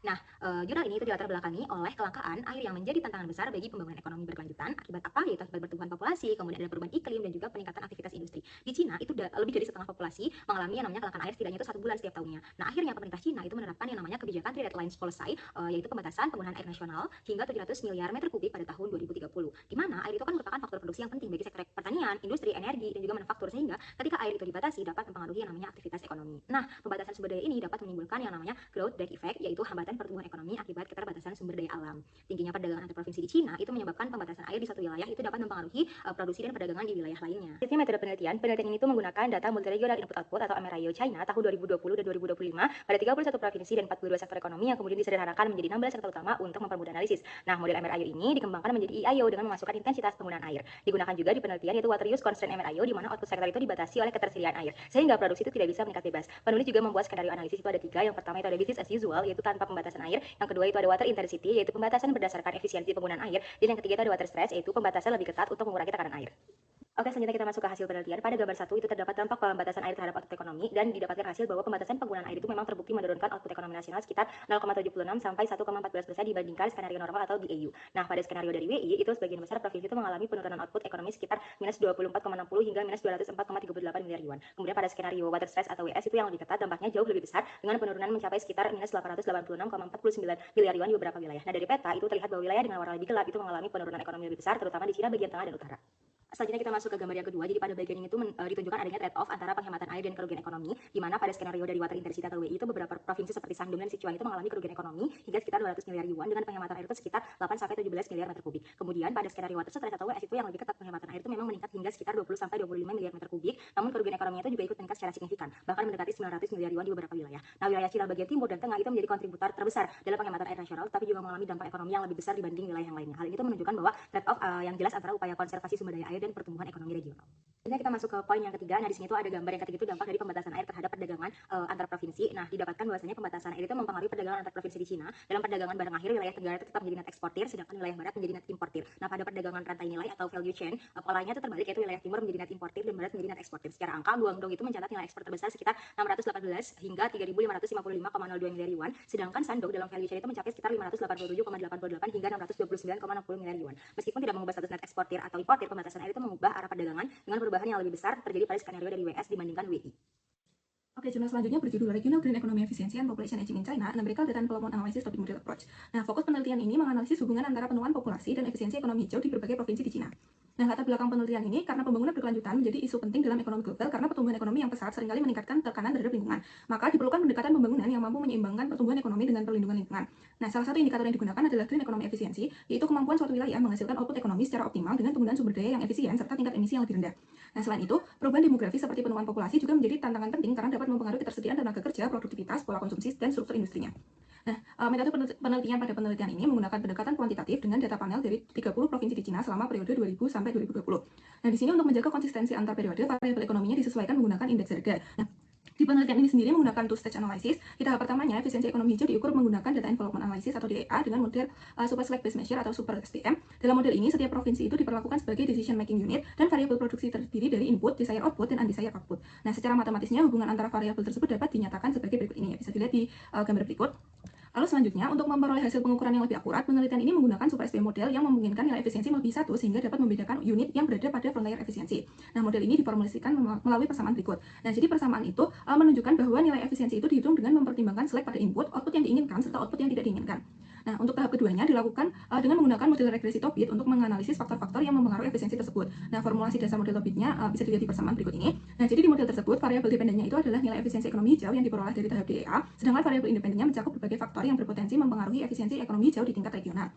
Nah, jurnal ini itu dilatar belakangi oleh kelangkaan air yang menjadi tantangan besar bagi pembangunan ekonomi berkelanjutan. Akibat apa? Yaitu akibat pertumbuhan populasi, kemudian ada perubahan iklim dan juga peningkatan aktivitas industri. Di Cina itu lebih dari setengah populasi mengalami yang namanya kelangkaan air setidaknya itu 1 bulan setiap tahunnya. Nah, akhirnya pemerintah Cina itu menerapkan yang namanya kebijakan Three Red Lines Policy, yaitu pembatasan penggunaan air nasional hingga 700 miliar meter kubik pada tahun 2030. Di mana air itu kan merupakan faktor produksi yang penting bagi sektor pertanian, industri, energi, dan juga manufaktur, sehingga ketika air itu dibatasi dapat mempengaruhi yang namanya aktivitas ekonomi. Nah, pembatasan sumber daya ini dapat menimbulkan yang namanya growth drag effect, yaitu hambatan pertumbuhan ekonomi akibat keterbatasan sumber daya alam. Tingginya perdagangan antar provinsi di Cina itu menyebabkan pembatasan air di satu wilayah itu dapat mempengaruhi produksi dan perdagangan di wilayah lainnya. Selanjutnya metode penelitian ini itu menggunakan data multi-regional input-output atau MRIO China tahun 2020 dan 2025 pada 31 provinsi dan 42 sektor ekonomi yang kemudian disederhanakan menjadi 16 sektor utama untuk mempermudah analisis. Nah, model MRIO ini dikembangkan menjadi EIO dengan memasukkan intensitas penggunaan air. Digunakan juga di penelitian yaitu Water Use Constraint MRIO di mana output sektor itu dibatasi oleh ketersediaan air sehingga produksi itu tidak bisa meningkat bebas. Penulis juga membuat skenario analisis itu ada 3. Yang pertama itu ada business as usual yaitu tanpa pembatasan air. Yang kedua itu ada water intensity yaitu pembatasan berdasarkan efisiensi penggunaan air, dan yang ketiga itu ada water stress yaitu pembatasan lebih ketat untuk mengurangi tekanan air. Oke, selanjutnya kita masuk ke hasil penelitian. Pada gambar 1 itu terdapat dampak pembatasan air terhadap output ekonomi dan didapatkan hasil bahwa pembatasan penggunaan air itu memang terbukti menurunkan output ekonomi nasional sekitar 0,76 sampai 1,14% dibandingkan skenario normal atau DAU. Nah, pada skenario dari WI itu sebagian besar provinsi itu mengalami penurunan output ekonomi sekitar minus 24,60 hingga minus 204,38 miliar yuan. Kemudian pada skenario water stress atau WS itu yang lebih ketat, dampaknya jauh lebih besar dengan penurunan mencapai sekitar minus 886,49 miliar yuan di beberapa wilayah. Nah, dari peta itu terlihat bahwa wilayah dengan warna lebih gelap itu mengalami penurunan ekonomi lebih besar, terutama di Cina bagian tengah dan utara. Selanjutnya kita masuk ke gambar yang kedua. Jadi pada bagian ini tuh ditunjukkan adanya trade-off antara penghematan air dan kerugian ekonomi, di mana pada skenario dari water intensity atau WI itu beberapa provinsi seperti Shandong dan Sichuan itu mengalami kerugian ekonomi hingga sekitar 200 miliar yuan dengan penghematan air itu sekitar 8 sampai 17 miliar meter kubik. Kemudian pada skenario water stress atau WS itu yang lebih ketat, penghematan air itu memang meningkat hingga sekitar 20 sampai 25 miliar meter kubik, namun kerugian ekonominya itu juga ikut meningkat secara signifikan, bahkan mendekati 900 miliar yuan di beberapa wilayah. Nah, wilayah Cina bagian timur dan tengah itu menjadi kontributor terbesar dalam penghematan air nasional, tapi juga mengalami dampak ekonomi yang lebih besar dibanding wilayah yang lainnya. Hal ini itu menunjukkan bahwa trade-off yang jelas antara upaya konservasi sumber daya air dan pertumbuhan ekonomi regional. Selanjutnya kita masuk ke poin yang ketiga. Nah, di sini tuh ada gambar yang ketiga itu dampak dari pembatasan air terhadap perdagangan antar provinsi. Nah, didapatkan bahwasanya pembatasan air itu mempengaruhi perdagangan antar provinsi di Cina. Dalam perdagangan barang akhir, wilayah tenggara itu tetap menjadi net eksportir, sedangkan wilayah barat menjadi net importir. Nah, pada perdagangan rantai nilai atau value chain, polanya itu terbalik, yaitu wilayah timur menjadi net importir dan barat menjadi net eksportir. Secara angka, Guangdong itu mencatat nilai ekspor terbesar sekitar 618 hingga 3.555,02 miliar yuan, sedangkan Shandong dalam value chain itu mencapai sekitar 587,88 hingga 629,60 miliar yuan. Meskipun tidak mengubah status net eksportir atau importir, pembatasan air itu mengubah arah perdagangan dengan perubahan yang lebih besar terjadi pada skenario dari WS dibandingkan WI. Oke, jurnal selanjutnya berjudul Regional Green Economy Efficiency and Population Aging in China, Numerical Data Development Analysis Topic Model Approach. Nah, fokus penelitian ini menganalisis hubungan antara penurunan populasi dan efisiensi ekonomi hijau di berbagai provinsi di China. Nah, latar belakang penelitian ini karena pembangunan berkelanjutan menjadi isu penting dalam ekonomi global karena pertumbuhan ekonomi yang pesat seringkali meningkatkan tekanan terhadap lingkungan. Maka diperlukan pendekatan pembangunan yang mampu menyeimbangkan pertumbuhan ekonomi dengan perlindungan lingkungan. Nah, salah satu indikator yang digunakan adalah Green Economy Efficiency, yaitu kemampuan suatu wilayah menghasilkan output ekonomi secara optimal dengan penggunaan sumber daya yang efisien serta tingkat emisi yang lebih rendah. Nah, selain itu, perubahan demografi seperti penurunan populasi juga menjadi tantangan penting karena dapat mempengaruhi ketersediaan tenaga kerja, produktivitas, pola konsumsi, dan struktur industrinya. Nah, metode penelitian pada penelitian ini menggunakan pendekatan kuantitatif dengan data panel dari 30 provinsi di Cina selama periode 2000 sampai 2020. Nah, di sini untuk menjaga konsistensi antar periode, variabel ekonominya disesuaikan menggunakan indeks harga. Nah, Di penelitian ini sendiri menggunakan two-stage analysis. Di tahap pertamanya, efisiensi ekonomi hijau diukur menggunakan data envelopment analysis atau DEA dengan model super select based measure atau super SPM. Dalam model ini, setiap provinsi itu diperlakukan sebagai decision making unit dan variabel produksi terdiri dari input, desired output, dan undesired output. Nah, secara matematisnya hubungan antara variabel tersebut dapat dinyatakan sebagai berikut ini ya. Bisa dilihat di gambar berikut. Lalu selanjutnya, untuk memperoleh hasil pengukuran yang lebih akurat, penelitian ini menggunakan super SPM model yang memungkinkan nilai efisiensi melebihi 1 sehingga dapat membedakan unit yang berada pada frontier efisiensi. Nah, model ini diformulasikan melalui persamaan berikut. Nah, jadi persamaan itu menunjukkan bahwa nilai efisiensi itu dihitung dengan mempertimbangkan select pada input, output yang diinginkan, serta output yang tidak diinginkan. Nah, untuk tahap keduanya dilakukan dengan menggunakan model regresi Tobit untuk menganalisis faktor-faktor yang mempengaruhi efisiensi tersebut. Nah, formulasi dasar model Tobitnya bisa dilihat di persamaan berikut ini. Nah, jadi di model tersebut, variabel dependennya itu adalah nilai efisiensi ekonomi hijau yang diperoleh dari tahap DEA, sedangkan variabel independennya mencakup berbagai faktor yang berpotensi mempengaruhi efisiensi ekonomi hijau di tingkat regional.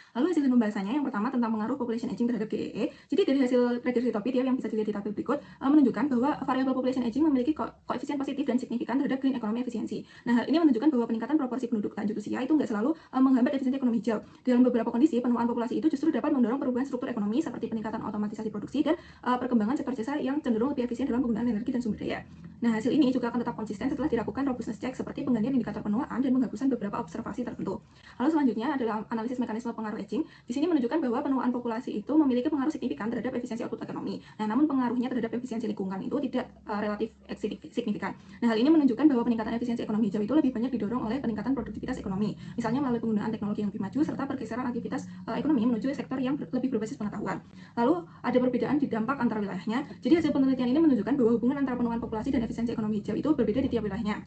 Lalu hasil pembahasannya yang pertama tentang pengaruh population aging terhadap DEE. Jadi dari hasil regresi Tobit ya yang bisa dilihat di tabel berikut menunjukkan bahwa variabel population aging memiliki koefisien positif dan signifikan terhadap green economy efisiensi. Nah, hal ini menunjukkan bahwa peningkatan proporsi penduduk lanjut usia itu nggak selalu menghambat efisiensi ekonomi hijau. Dalam beberapa kondisi, penuaan populasi itu justru dapat mendorong perubahan struktur ekonomi seperti peningkatan otomatisasi produksi dan perkembangan sektor jasa yang cenderung lebih efisien dalam penggunaan energi dan sumber daya. Nah, hasil ini juga akan tetap konsisten setelah dilakukan robustness check seperti penggantian indikator penuaan dan penghapusan beberapa observasi tertentu. Lalu selanjutnya adalah analisis mekanisme pengaruh aging. Di sini menunjukkan bahwa penuaan populasi itu memiliki pengaruh signifikan terhadap efisiensi output ekonomi. Nah, namun pengaruhnya terhadap efisiensi lingkungan itu tidak relatif signifikan. Nah, hal ini menunjukkan bahwa peningkatan efisiensi ekonomi hijau itu lebih banyak didorong oleh peningkatan produktivitas ekonomi, misalnya melalui penggunaan teknologi yang lebih maju serta pergeseran aktivitas ekonomi menuju sektor yang lebih berbasis pengetahuan. Lalu ada perbedaan di dampak antar wilayahnya. Jadi hasil penelitian ini menunjukkan bahwa hubungan antara penuaan populasi dan efisiensi ekonomi hijau itu berbeda di tiap wilayahnya.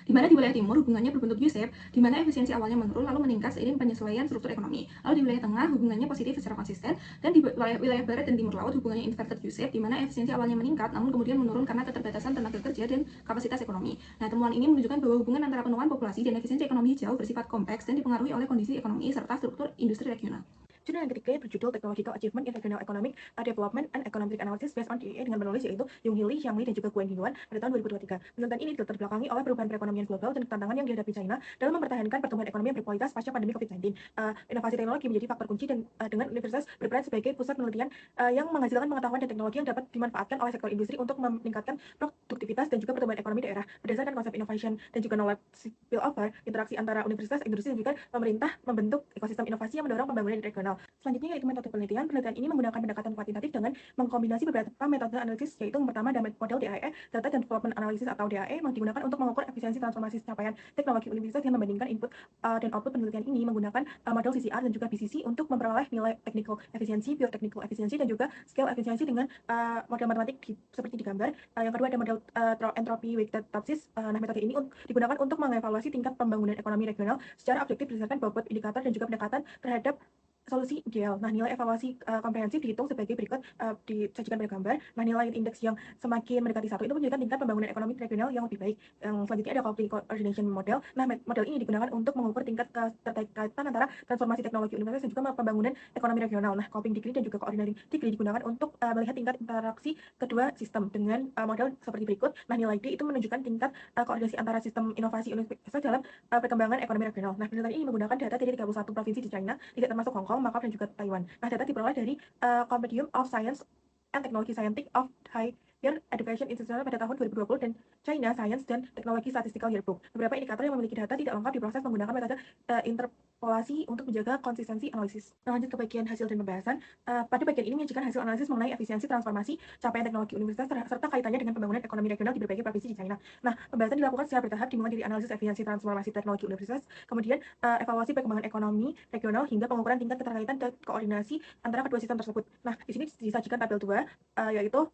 Di mana di wilayah timur hubungannya berbentuk U-shape, di mana efisiensi awalnya menurun lalu meningkat seiring penyesuaian struktur ekonomi. Lalu di wilayah tengah hubungannya positif secara konsisten, dan di wilayah barat dan timur laut hubungannya inverted U-shape, di mana efisiensi awalnya meningkat namun kemudian menurun karena keterbatasan tenaga kerja dan kapasitas ekonomi. Nah, temuan ini menunjukkan bahwa hubungan antara penuaan populasi dan efisiensi ekonomi hijau bersifat kompleks dan dipengaruhi oleh kondisi ekonomi serta struktur industri regional. Jurnal yang ketiga berjudul Technological Achievement in Regional Economic Development and Economic Analysis based on DEA dengan penulis yaitu Yung Hee Lee, Xiang Li, dan juga Guan Yuan pada tahun 2023. Penelitian ini dilatar belakangi oleh perubahan perekonomian global dan tantangan yang dihadapi China dalam mempertahankan pertumbuhan ekonomi yang berkualitas pasca pandemi COVID-19. Inovasi teknologi menjadi faktor kunci dan dengan universitas berperan sebagai pusat penelitian yang menghasilkan pengetahuan dan teknologi yang dapat dimanfaatkan oleh sektor industri untuk meningkatkan produktivitas dan juga pertumbuhan ekonomi daerah. Berdasarkan konsep innovation dan juga knowledge spillover, interaksi antara universitas, industri, dan juga pemerintah membentuk ekosistem inovasi yang mendorong pembangunan regional. Selanjutnya yaitu metode penelitian. Penelitian ini menggunakan pendekatan kuantitatif dengan mengkombinasi beberapa metode analisis, yaitu yang pertama ada model DAE, Data Development Analysis atau DAE, yang digunakan untuk mengukur efisiensi transformasi capaian teknologi universitas yang membandingkan input dan output. Penelitian ini menggunakan model CCR dan juga BCC untuk memperoleh nilai technical efisiensi, pure technical efisiensi, dan juga scale efisiensi dengan model matematik seperti di gambar. Yang kedua ada model entropy weighted topsis. Nah, metode ini digunakan untuk mengevaluasi tingkat pembangunan ekonomi regional secara objektif berdasarkan bobot indikator dan juga pendekatan terhadap solusi ideal. Nah, nilai evaluasi komprehensif dihitung sebagai berikut, disajikan pada gambar. Nah, nilai indeks yang semakin mendekati 1 itu menunjukkan tingkat pembangunan ekonomi regional yang lebih baik. Yang selanjutnya ada Coupling Coordination Model. Nah, model ini digunakan untuk mengukur tingkat keterkaitan antara transformasi teknologi universitas dan juga pembangunan ekonomi regional. Nah, Coupling Degree dan juga Coordinating Degree digunakan untuk melihat tingkat interaksi kedua sistem dengan model seperti berikut. Nah, nilai D itu menunjukkan tingkat koordinasi antara sistem inovasi universitas dalam perkembangan ekonomi regional. Nah, penelitian ini menggunakan data dari 31 provinsi di China, tidak termasuk Hong Kong, Macau, dan juga Taiwan. Nah, data diperoleh dari Compendium of Science and Technology Scientific of Higher Education Institute pada tahun 2020 dan China Science dan Technology Statistical Yearbook. Beberapa indikator yang memiliki data tidak lengkap diproses menggunakan metode interpolasi untuk menjaga konsistensi analisis. Nah, lanjut ke bagian hasil dan pembahasan. Pada bagian ini menyajikan hasil analisis mengenai efisiensi transformasi capaian teknologi universitas serta kaitannya dengan pembangunan ekonomi regional di berbagai provinsi di China. Nah, pembahasan dilakukan secara bertahap dimulai dari analisis efisiensi transformasi teknologi universitas, kemudian evaluasi perkembangan ekonomi regional hingga pengukuran tingkat keterkaitan dan koordinasi antara kedua sistem tersebut. Nah, di sini disajikan tabel 2 yaitu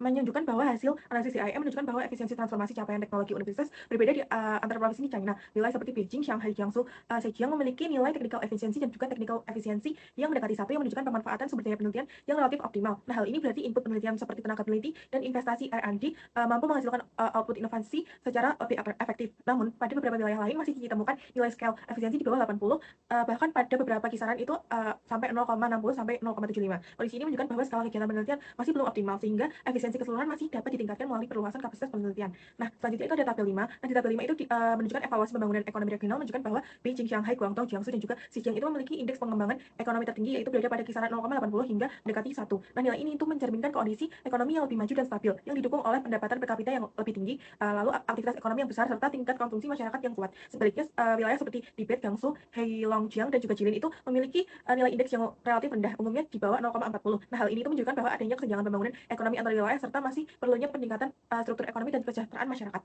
menunjukkan bahwa hasil analisis DIM menunjukkan bahwa efisiensi transformasi capaian teknologi universitas berbeda di antara provinsi di China. Wilayah seperti Beijing, Shanghai, Jiangsu, Zhejiang memiliki nilai technical efisiensi dan juga technical efisiensi yang mendekati 1 yang menunjukkan pemanfaatan sumber daya penelitian yang relatif optimal. Nah, hal ini berarti input penelitian seperti tenaga peneliti dan investasi R&D mampu menghasilkan output inovasi secara lebih efektif. Namun, pada beberapa wilayah lain masih ditemukan nilai scale efisiensi di bawah 80, bahkan pada beberapa kisaran itu sampai 0,60 sampai 0,75. Kondisi ini menunjukkan bahwa skala kegiatan penelitian masih belum optimal sehingga efisiensi efisiensi keseluruhan masih dapat ditingkatkan melalui perluasan kapasitas penelitian. Nah, selanjutnya itu ada tabel 5. Nah, di tabel 5 itu menunjukkan evaluasi pembangunan ekonomi regional, menunjukkan bahwa Beijing, Shanghai, Guangdong, Jiangsu, dan juga Xinjiang itu memiliki indeks pengembangan ekonomi tertinggi, yaitu berada pada kisaran 0,80 hingga mendekati 1. Nah, nilai ini itu mencerminkan kondisi ekonomi yang lebih maju dan stabil, yang didukung oleh pendapatan per kapita yang lebih tinggi, lalu aktivitas ekonomi yang besar, serta tingkat konsumsi masyarakat yang kuat. Sebaliknya, wilayah seperti Tibet, Gansu, Heilongjiang, dan juga Jilin itu memiliki nilai indeks yang relatif rendah, umumnya di bawah 0,40. Nah, hal ini itu menunjukkan bahwa adanya kesenjangan pembangunan ekonomi antar wilayah serta masih perlunya peningkatan struktur ekonomi dan kesejahteraan masyarakat.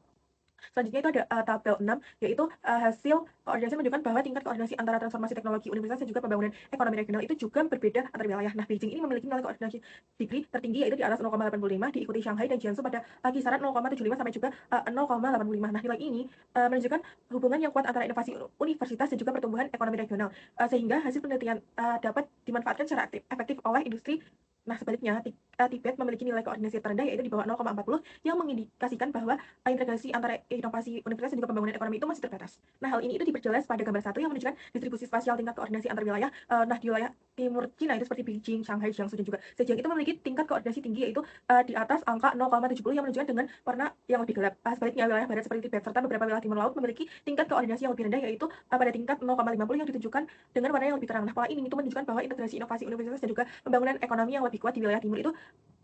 Selanjutnya itu ada tabel 6, yaitu hasil koordinasi menunjukkan bahwa tingkat koordinasi antara transformasi teknologi universitas dan juga pembangunan ekonomi regional itu juga berbeda antar wilayah. Nah, Beijing ini memiliki nilai koordinasi degree tertinggi yaitu di atas 0,85, diikuti Shanghai dan Jiangsu pada kisaran 0,75 sampai juga 0,85. Nah, nilai ini menunjukkan hubungan yang kuat antara inovasi universitas dan juga pertumbuhan ekonomi regional, sehingga hasil penelitian dapat dimanfaatkan secara efektif oleh industri. Nah, sebaliknya, Tibet memiliki nilai koordinasi terendah yaitu di bawah 0,40 yang mengindikasikan bahwa integrasi antara inovasi universitas dan juga pembangunan ekonomi itu masih terbatas. Nah, hal ini itu diperjelas pada gambar 1 yang menunjukkan distribusi spasial tingkat koordinasi antar wilayah. Nah, di wilayah timur Cina itu seperti Beijing, Shanghai, Jiangsu, dan juga Zhejiang itu memiliki tingkat koordinasi tinggi yaitu di atas angka 0,70 yang menunjukkan dengan warna yang lebih gelap. Sebaliknya, wilayah barat seperti Tibet serta beberapa wilayah timur laut memiliki tingkat koordinasi yang lebih rendah yaitu pada tingkat 0,50 yang ditunjukkan dengan warna yang lebih terang. Nah, pola ini itu menunjukkan bahwa integrasi inovasi universitas dan juga pembangunan ekonomi yang lebih kuat di wilayah timur itu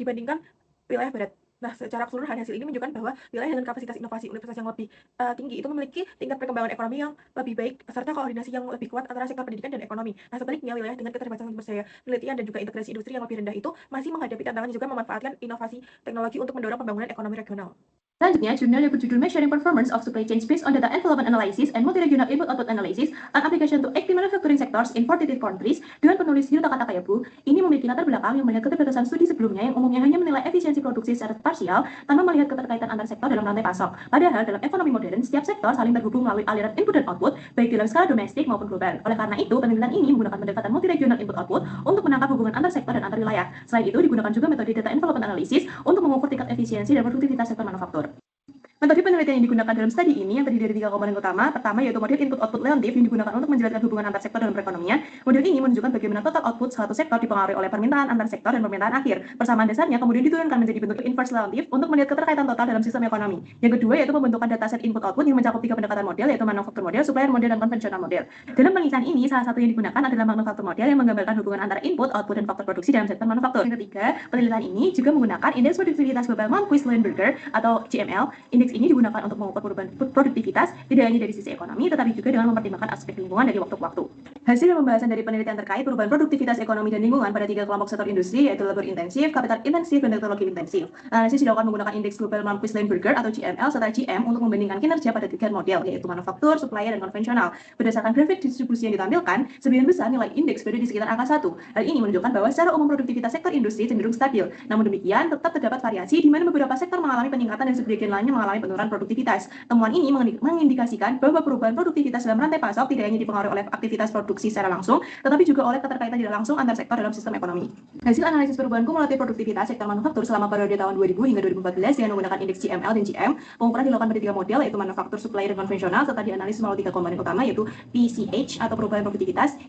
dibandingkan wilayah barat. Nah, secara keseluruhan hasil ini menunjukkan bahwa wilayah dengan kapasitas inovasi universitas yang lebih tinggi itu memiliki tingkat perkembangan ekonomi yang lebih baik serta koordinasi yang lebih kuat antara sektor pendidikan dan ekonomi. Nah, sebaliknya wilayah dengan keterbatasan sumber daya penelitian dan juga integrasi industri yang lebih rendah itu masih menghadapi tantangan juga memanfaatkan inovasi teknologi untuk mendorong pembangunan ekonomi regional. Selanjutnya, jurnal yang berjudul Measuring Performance of Supply Chains Based on Data Envelopment Analysis and Multi-Regional Input-Output Analysis and Application to Active Manufacturing Sectors in 42 Countries dengan penulis Hirotaka Takayabu, ini memiliki latar belakang yang melihat keterbatasan studi sebelumnya yang umumnya hanya menilai efisiensi produksi secara parsial tanpa melihat keterkaitan antar sektor dalam rantai pasok. Padahal dalam ekonomi modern, setiap sektor saling terhubung melalui aliran input dan output, baik dalam skala domestik maupun global. Oleh karena itu, penelitian ini menggunakan pendekatan multi-regional input-output untuk menangkap hubungan antar sektor dan antar wilayah. Selain itu, digunakan juga metode data envelopment analysis untuk mengukur tingkat efisiensi dan produktivitas sektor manufaktur. Metode penelitian yang digunakan dalam studi ini yang terdiri dari 3 komponen utama. Pertama yaitu model input-output relatif yang digunakan untuk menjelaskan hubungan antar sektor dalam perekonomian. Model ini menunjukkan bagaimana total output suatu sektor dipengaruhi oleh permintaan antar sektor dan permintaan akhir. Persamaan dasarnya kemudian diturunkan menjadi bentuk inverse relatif untuk melihat keterkaitan total dalam sistem ekonomi. Yang kedua yaitu pembentukan dataset input-output yang mencakup 3 pendekatan model yaitu manufaktur model, supplier model, dan konvensional model. Dalam penelitian ini salah satu yang digunakan adalah manufaktur model yang menggambarkan hubungan antara input, output, dan faktor produksi dalam sektor manufaktur. Yang ketiga, penelitian ini juga menggunakan indeks produktivitas global Malmquist-Leuenberger atau GML. Indeks ini digunakan untuk mengukur perubahan produktivitas tidak hanya dari sisi ekonomi tetapi juga dengan mempertimbangkan aspek lingkungan dari waktu ke waktu. Hasil dan pembahasan dari penelitian terkait perubahan produktivitas ekonomi dan lingkungan pada 3 kelompok sektor industri yaitu labor intensif, kapital intensif, dan teknologi intensif. Analisis dilakukan menggunakan indeks global Malmquist-Leuenberger atau GML serta GM untuk membandingkan kinerja pada 3 model yaitu manufaktur, supplier, dan konvensional. Berdasarkan grafik distribusi yang ditampilkan, sebagian besar nilai indeks berada di sekitar angka 1. Hal ini menunjukkan bahwa secara umum produktivitas sektor industri cenderung stabil. Namun demikian, tetap terdapat variasi di mana beberapa sektor mengalami peningkatan dan sebagian lainnya mengalami penurunan produktivitas. Temuan ini mengindikasikan bahwa perubahan produktivitas dalam rantai pasok tidak hanya dipengaruhi oleh aktivitas produksi secara langsung, tetapi juga oleh keterkaitan tidak langsung antar sektor dalam sistem ekonomi. Hasil analisis perubahan kumulatif produktivitas sektor manufaktur selama periode tahun 2000 hingga 2014 dengan menggunakan indeks GML dan GM, pengukuran dilakukan pada 3 model yaitu manufaktur, supplier, dan konvensional serta dianalisis melalui 3 komponen utama yaitu PCH atau perubahan produktivitas,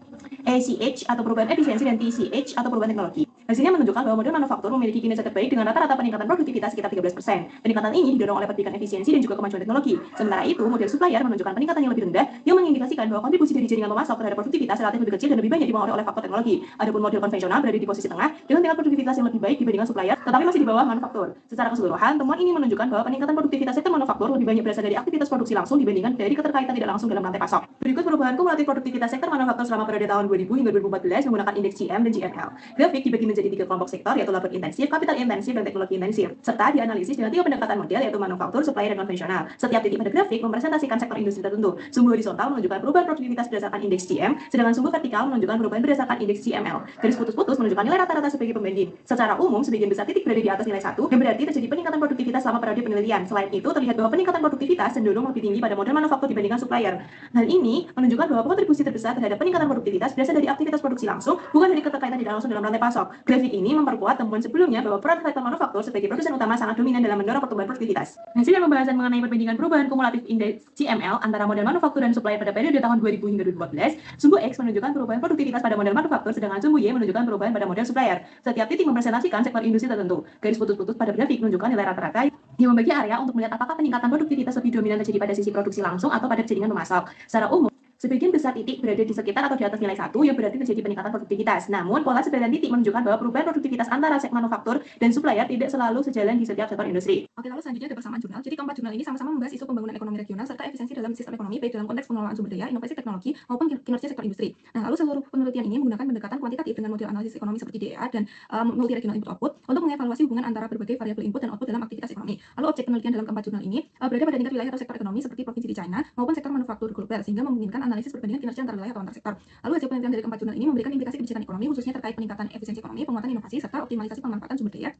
ACH atau perubahan efisiensi, dan TCH atau perubahan teknologi. Hasilnya menunjukkan bahwa model manufaktur memiliki kinerja terbaik dengan rata-rata peningkatan produktivitas sekitar 13%. Peningkatan ini didorong oleh perbaikan efisiensi dan juga kemajuan teknologi. Sementara itu, model supplier menunjukkan peningkatan yang lebih rendah yang mengindikasikan bahwa kontribusi dari jaringan pemasok terhadap produktivitas relatif lebih kecil dan lebih banyak dipengaruhi oleh faktor teknologi. Adapun model konvensional berada di posisi tengah dengan tingkat produktivitas yang lebih baik dibandingkan supplier, tetapi masih di bawah manufaktur. Secara keseluruhan, temuan ini menunjukkan bahwa peningkatan produktivitas sektor manufaktur lebih banyak berasal dari aktivitas produksi langsung dibandingkan dari keterkaitan tidak langsung dalam rantai pasok. Berikut perubahan kumulatif produktivitas sektor manufaktur selama periode tahun 2000 hingga 2014 menggunakan indeks GM dan GML. Grafik dibagi menjadi 3 kelompok sektor yaitu labor intensif, kapital intensif, dan teknologi intensif, serta dianalisis dengan 3 pendekatan model yaitu manufaktur, supplier, dan konvensional. Setiap titik pada grafik mempresentasikan sektor industri tertentu. Sumbu horizontal menunjukkan perubahan produktivitas berdasarkan indeks GM, sedangkan sumbu vertikal menunjukkan perubahan berdasarkan indeks GML. Garis putus-putus menunjukkan nilai rata-rata sebagai pembanding. Secara umum, sebagian besar titik berada di atas nilai 1, yang berarti terjadi peningkatan produktivitas selama periode penelitian. Selain itu, terlihat bahwa peningkatan produktivitas cenderung lebih tinggi pada model manufaktur dibandingkan supplier. Hal ini menunjukkan bahwa kontribusi terbesar terhadap peningkatan produktivitas berasal dari aktivitas produksi langsung, bukan dari keterkaitan tidak langsung dalam rantai pasok. Grafik ini memperkuat temuan sebelumnya bahwa peran sektor manufaktur sebagai produsen utama sangat dominan dalam mendorong pertumbuhan produktivitas. Hasil dan pembahasan mengenai perbandingan perubahan kumulatif indeks GML antara model manufaktur dan supplier pada periode tahun 2000 hingga 2014, sumbu X menunjukkan perubahan produktivitas pada model manufaktur, sedangkan sumbu Y menunjukkan perubahan pada model supplier. Setiap titik mempresentasikan sektor industri tertentu. Garis putus-putus pada grafik menunjukkan nilai rata-rata yang membagi area untuk melihat apakah peningkatan produktivitas lebih dominan terjadi pada sisi produksi langsung atau pada jaringan pemasok. Secara umum, sebagian besar titik berada di sekitar atau di atas nilai 1 yang berarti terjadi peningkatan produktivitas. Namun, pola sebagian titik menunjukkan bahwa perubahan produktivitas antara segmen manufaktur dan supplier tidak selalu sejalan di setiap sektor industri. Oke, lalu selanjutnya ada persamaan jurnal. Jadi keempat jurnal ini sama-sama membahas isu pembangunan ekonomi regional serta efisiensi dalam sistem ekonomi baik dalam konteks pengelolaan sumber daya, inovasi teknologi maupun kinerja sektor industri. Nah, lalu seluruh penelitian ini menggunakan pendekatan kuantitatif dengan model analisis ekonomi seperti DEA dan multi regional input output untuk mengevaluasi hubungan antara berbagai variabel input dan output dalam aktivitas ekonomi. Lalu objek penelitian dalam keempat jurnal ini berada pada tingkat wilayah atau sektor ekonomi seperti provinsi di China maupun sektor manufaktur global sehingga memungkinkan analisis perbandingan kinerja antar wilayah atau antar sektor. Lalu hasil penelitian dari keempat jurnal ini memberikan implikasi kebijakan ekonomi khususnya terkait peningkatan efisiensi ekonomi, penguatan inovasi serta optimalisasi pemanfaatan sumber daya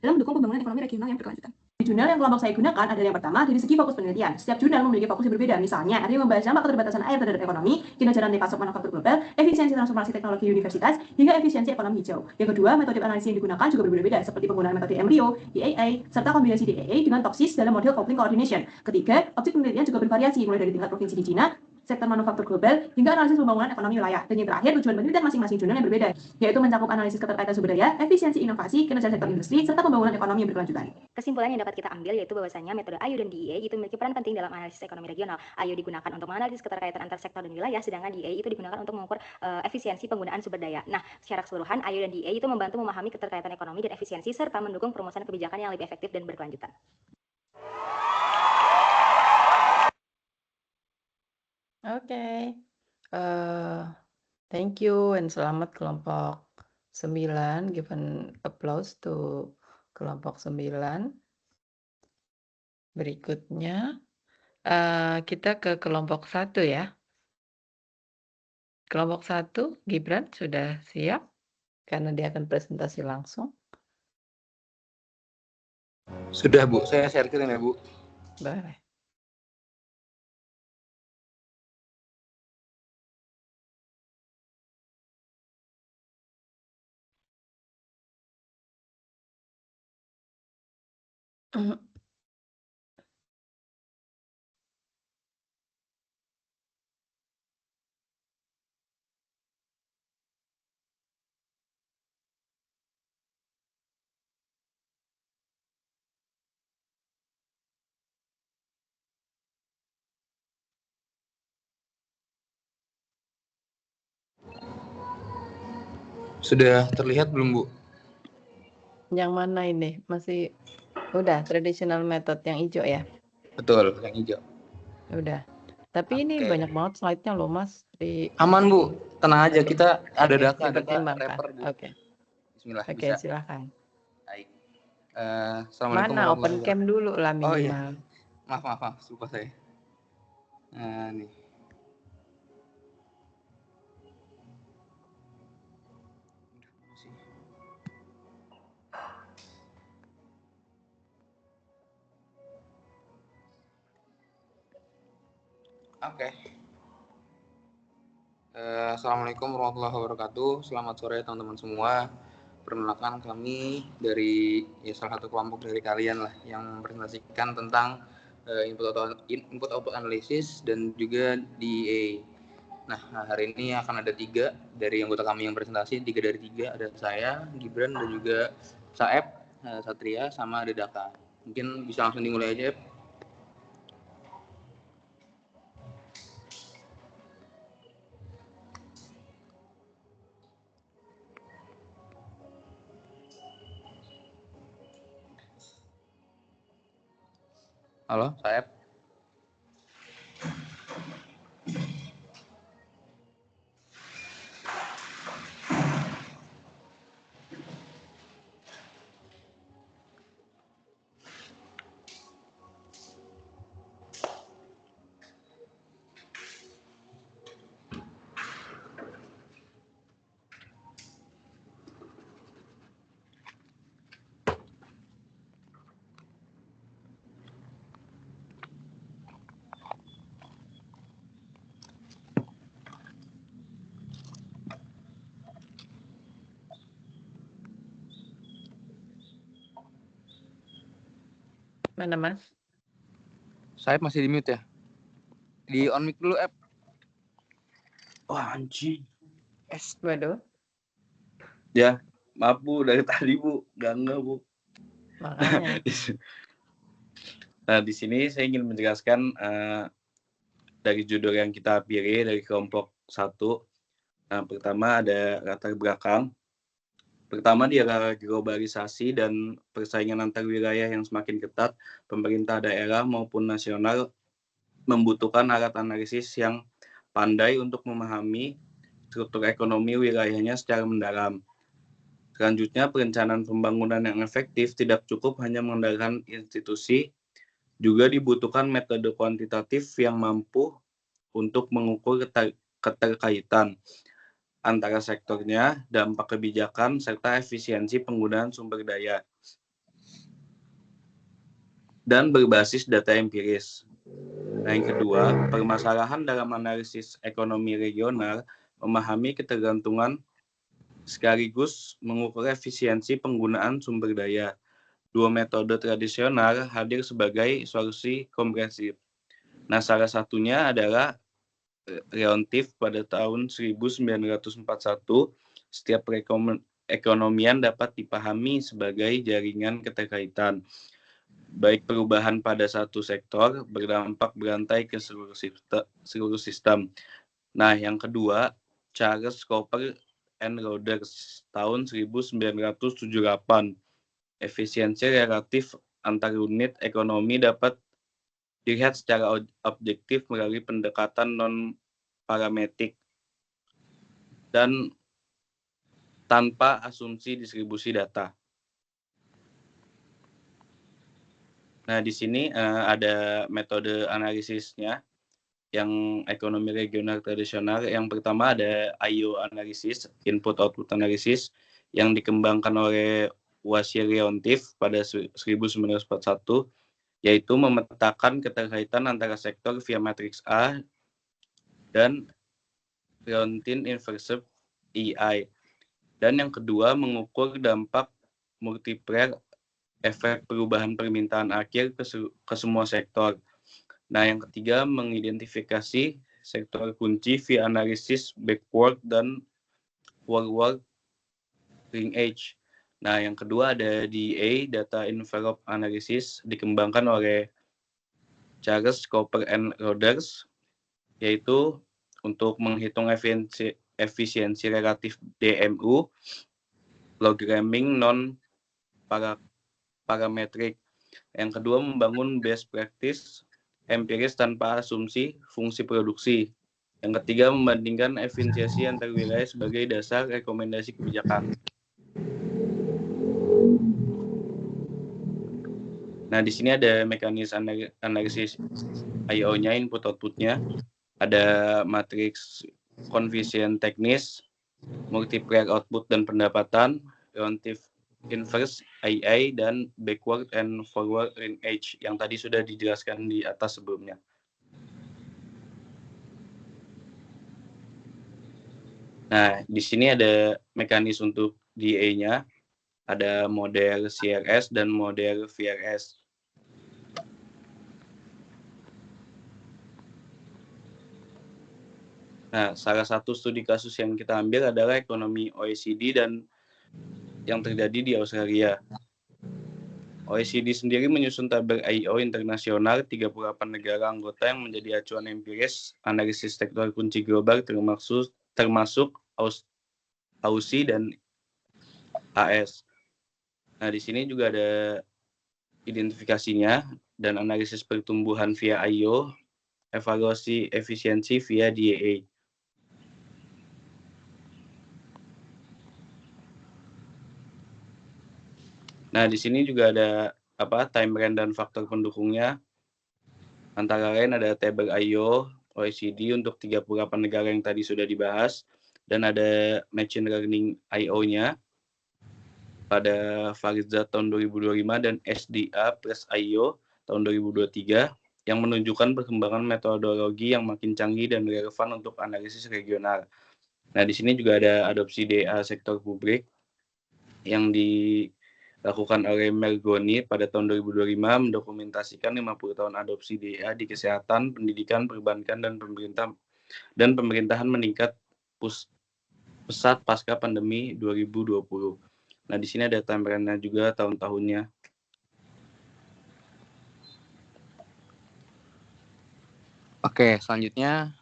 dalam mendukung pembangunan ekonomi regional yang berkelanjutan. Jurnal yang kelompok saya gunakan adalah yang pertama dari segi fokus penelitian. Setiap jurnal memiliki fokus yang berbeda. Misalnya, ada yang membahas dampak keterbatasan air terhadap ekonomi, kinerja rantai pasok manufaktur global, efisiensi transformasi teknologi universitas, hingga efisiensi ekonomi hijau. Yang kedua, metode analisis yang digunakan juga berbeda-beda, seperti penggunaan metode embryo, DAA, serta kombinasi DAA dengan toksis dalam model coupling coordination. Ketiga, objek penelitian juga bervariasi, mulai dari tingkat provinsi di Cina, sektor manufaktur global, hingga analisis pembangunan ekonomi wilayah. Dan yang terakhir, tujuan penelitian masing-masing jurnal yang berbeda, yaitu mencakup analisis keterkaitan sumber daya, efisiensi inovasi, kinerja sektor industri, serta pembangunan ekonomi yang berkelanjutan. Kesimpulan yang dapat kita ambil yaitu bahwasanya metode AYO dan DEA itu memiliki peran penting dalam analisis ekonomi regional. AYO digunakan untuk menganalisis keterkaitan antar sektor dan wilayah, sedangkan DEA itu digunakan untuk mengukur efisiensi penggunaan sumber daya. Nah, secara keseluruhan AYO dan DEA itu membantu memahami keterkaitan ekonomi dan efisiensi serta mendukung perumusan kebijakan yang lebih efektif dan berkelanjutan. Oke. Thank you and selamat kelompok 9. Give an applause to kelompok 9. Berikutnya kita ke kelompok 1 ya. Kelompok 1, Gibran sudah siap? Karena dia akan presentasi langsung. Sudah Bu, saya sharein ya Bu. Boleh. Sudah terlihat belum Bu? Yang mana ini? Masih udah traditional method yang hijau ya? Betul, yang hijau. Udah. Tapi ini banyak banget slide-nya loh Mas. Aman Bu, tenang aja, kita ada data dipertimbangkan. Bu. Oke. Bismillah, Oke, bisa. silakan. Baik. Assalamualaikum Mana open cam dulu lah minimal. Oh iya. Maaf, lupa saya. Nih. Oke. Assalamualaikum warahmatullahi wabarakatuh. Selamat sore teman-teman semua. Perkenalkan kami dari salah satu kelompok dari kalian lah yang presentasikan tentang input output analisis dan juga DEA. Nah, hari ini akan ada 3 dari anggota kami yang presentasi. 3 dari 3 ada saya, Gibran, dan juga Saeb, Satria, sama ada Daka. Mungkin bisa langsung dimulai aja. Halo, Saeb. Mana Mas? Saya masih di mute ya. Di on mic dulu, App. Wah, anjing. Waduh, Ya, maaf Bu, dari tadi Bu, enggak Bu. makanya. Nah, di sini saya ingin menjelaskan dari judul yang kita pilih dari kelompok 1. Nah, pertama ada latar belakang. Pertama di era globalisasi dan persaingan antar wilayah yang semakin ketat, pemerintah daerah maupun nasional membutuhkan alat analisis yang pandai untuk memahami struktur ekonomi wilayahnya secara mendalam. Selanjutnya, perencanaan pembangunan yang efektif tidak cukup hanya mengandalkan institusi, juga dibutuhkan metode kuantitatif yang mampu untuk mengukur keterkaitan antara sektornya, dampak kebijakan, serta efisiensi penggunaan sumber daya, dan berbasis data empiris. Nah, yang kedua, permasalahan dalam analisis ekonomi regional memahami ketergantungan sekaligus mengukur efisiensi penggunaan sumber daya. Dua metode tradisional hadir sebagai solusi komprehensif. Nah, salah satunya adalah Leontief pada tahun 1941, setiap perekonomian dapat dipahami sebagai jaringan keterkaitan. Baik perubahan pada satu sektor berdampak berantai ke seluruh sistem. Nah, yang kedua, Charles Cooper and Rodgers tahun 1978. Efisiensi relatif antar unit ekonomi dapat dilihat secara objektif melalui pendekatan non-parametrik dan tanpa asumsi distribusi data. Nah, di sini ada metode analisisnya yang ekonomi regional tradisional. Yang pertama ada IO analisis, input output analisis, yang dikembangkan oleh Wassily Leontief pada 1941, yaitu memetakan keterkaitan antara sektor via matriks A dan Leontief inverse EI. Dan yang kedua mengukur dampak multiplier efek perubahan permintaan akhir ke semua sektor. Nah, yang ketiga mengidentifikasi sektor kunci via analisis backward dan forward linkage. Nah, yang kedua ada DA, Data Envelope Analysis, dikembangkan oleh Charles Cooper and Rodgers, yaitu untuk menghitung efisiensi relatif DMU, programming non-parametrik. Yang kedua membangun best practice empiris tanpa asumsi fungsi produksi. Yang ketiga membandingkan efisiensi antar wilayah sebagai dasar rekomendasi kebijakan. Nah, di sini ada mekanisme analisis IO-nya, input output-nya. Ada matriks koefisien teknis, multiplier output dan pendapatan, Leontief inverse II, dan backward and forward linkage yang tadi sudah dijelaskan di atas sebelumnya. Nah, di sini ada mekanisme untuk DA-nya, ada model CRS dan model VRS. Nah, salah satu studi kasus yang kita ambil adalah ekonomi OECD dan yang terjadi di Australia. OECD sendiri menyusun tabel IO internasional 38 negara anggota yang menjadi acuan empiris analisis sektor kunci global termasuk Aussie dan AS. Nah, di sini juga ada identifikasinya dan analisis pertumbuhan via IO, evaluasi efisiensi via DAA. Nah, di sini juga ada time trend dan faktor pendukungnya. Antara lain ada tabel IO OECD untuk 38 negara yang tadi sudah dibahas, dan ada machine learning IO-nya pada Farizat tahun 2025 dan SDA plus IO tahun 2023 yang menunjukkan perkembangan metodologi yang makin canggih dan relevan untuk analisis regional. Nah, di sini juga ada adopsi DA sektor publik yang dilakukan oleh Mergoni pada tahun 2025 mendokumentasikan 50 tahun adopsi DEA di kesehatan, pendidikan, perbankan, dan pemerintahan meningkat pesat pasca pandemi 2020. Nah, di sini ada timeline-nya juga tahun-tahunnya. Oke, selanjutnya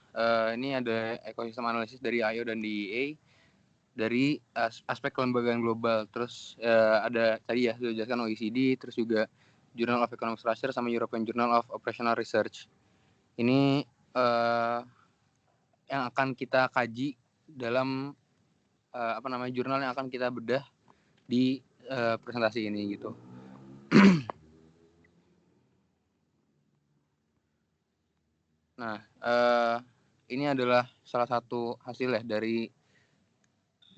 ini ada ekosistem analisis dari IO dan DEA dari aspek kelembagaan global. Terus ada tadi ya sudah dijelaskan OECD, terus juga Journal of Economic Structure sama European Journal of Operational Research. Ini yang akan kita kaji dalam jurnal yang akan kita bedah di presentasi ini gitu. Nah, ini adalah salah satu hasil ya dari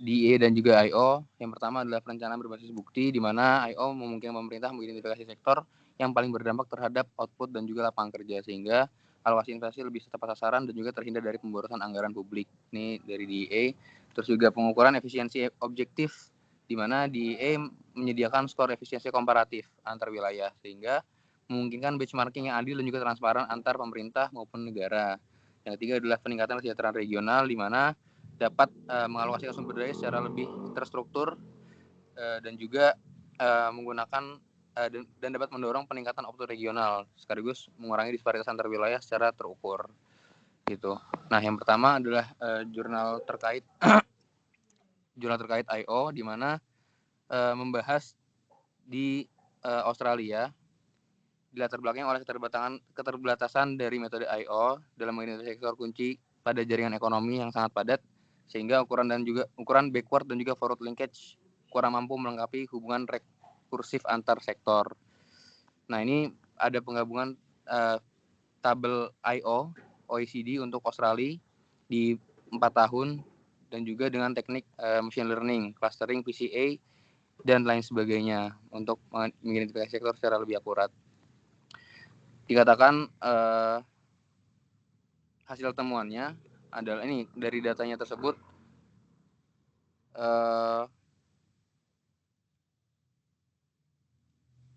DEA dan juga IO. Yang pertama adalah perencanaan berbasis bukti, di mana IO memungkinkan pemerintah mengidentifikasi sektor yang paling berdampak terhadap output dan juga lapangan kerja, sehingga alokasi investasi lebih tepat sasaran dan juga terhindar dari pemborosan anggaran publik. Ini dari DEA. Terus juga pengukuran efisiensi objektif, di mana DEA menyediakan skor efisiensi komparatif antar wilayah, sehingga memungkinkan benchmarking yang adil dan juga transparan antar pemerintah maupun negara. Yang ketiga adalah peningkatan kesejahteraan regional, di mana dapat mengalokasikan sumber daya secara lebih terstruktur dan juga menggunakan dan dapat mendorong peningkatan output regional sekaligus mengurangi disparitas antar wilayah secara terukur gitu. Nah, yang pertama adalah jurnal terkait IO, di mana membahas di Australia dilatar belakangi oleh keterbatasan dari metode IO dalam mengidentifikasi sektor kunci pada jaringan ekonomi yang sangat padat, sehingga ukuran backward dan juga forward linkage kurang mampu melengkapi hubungan rekursif antar sektor. Nah, ini ada penggabungan tabel IO OECD untuk Australia di 4 tahun dan juga dengan teknik machine learning, clustering, PCA, dan lain sebagainya untuk mengidentifikasi sektor secara lebih akurat. Dikatakan hasil temuannya adalah ini dari datanya tersebut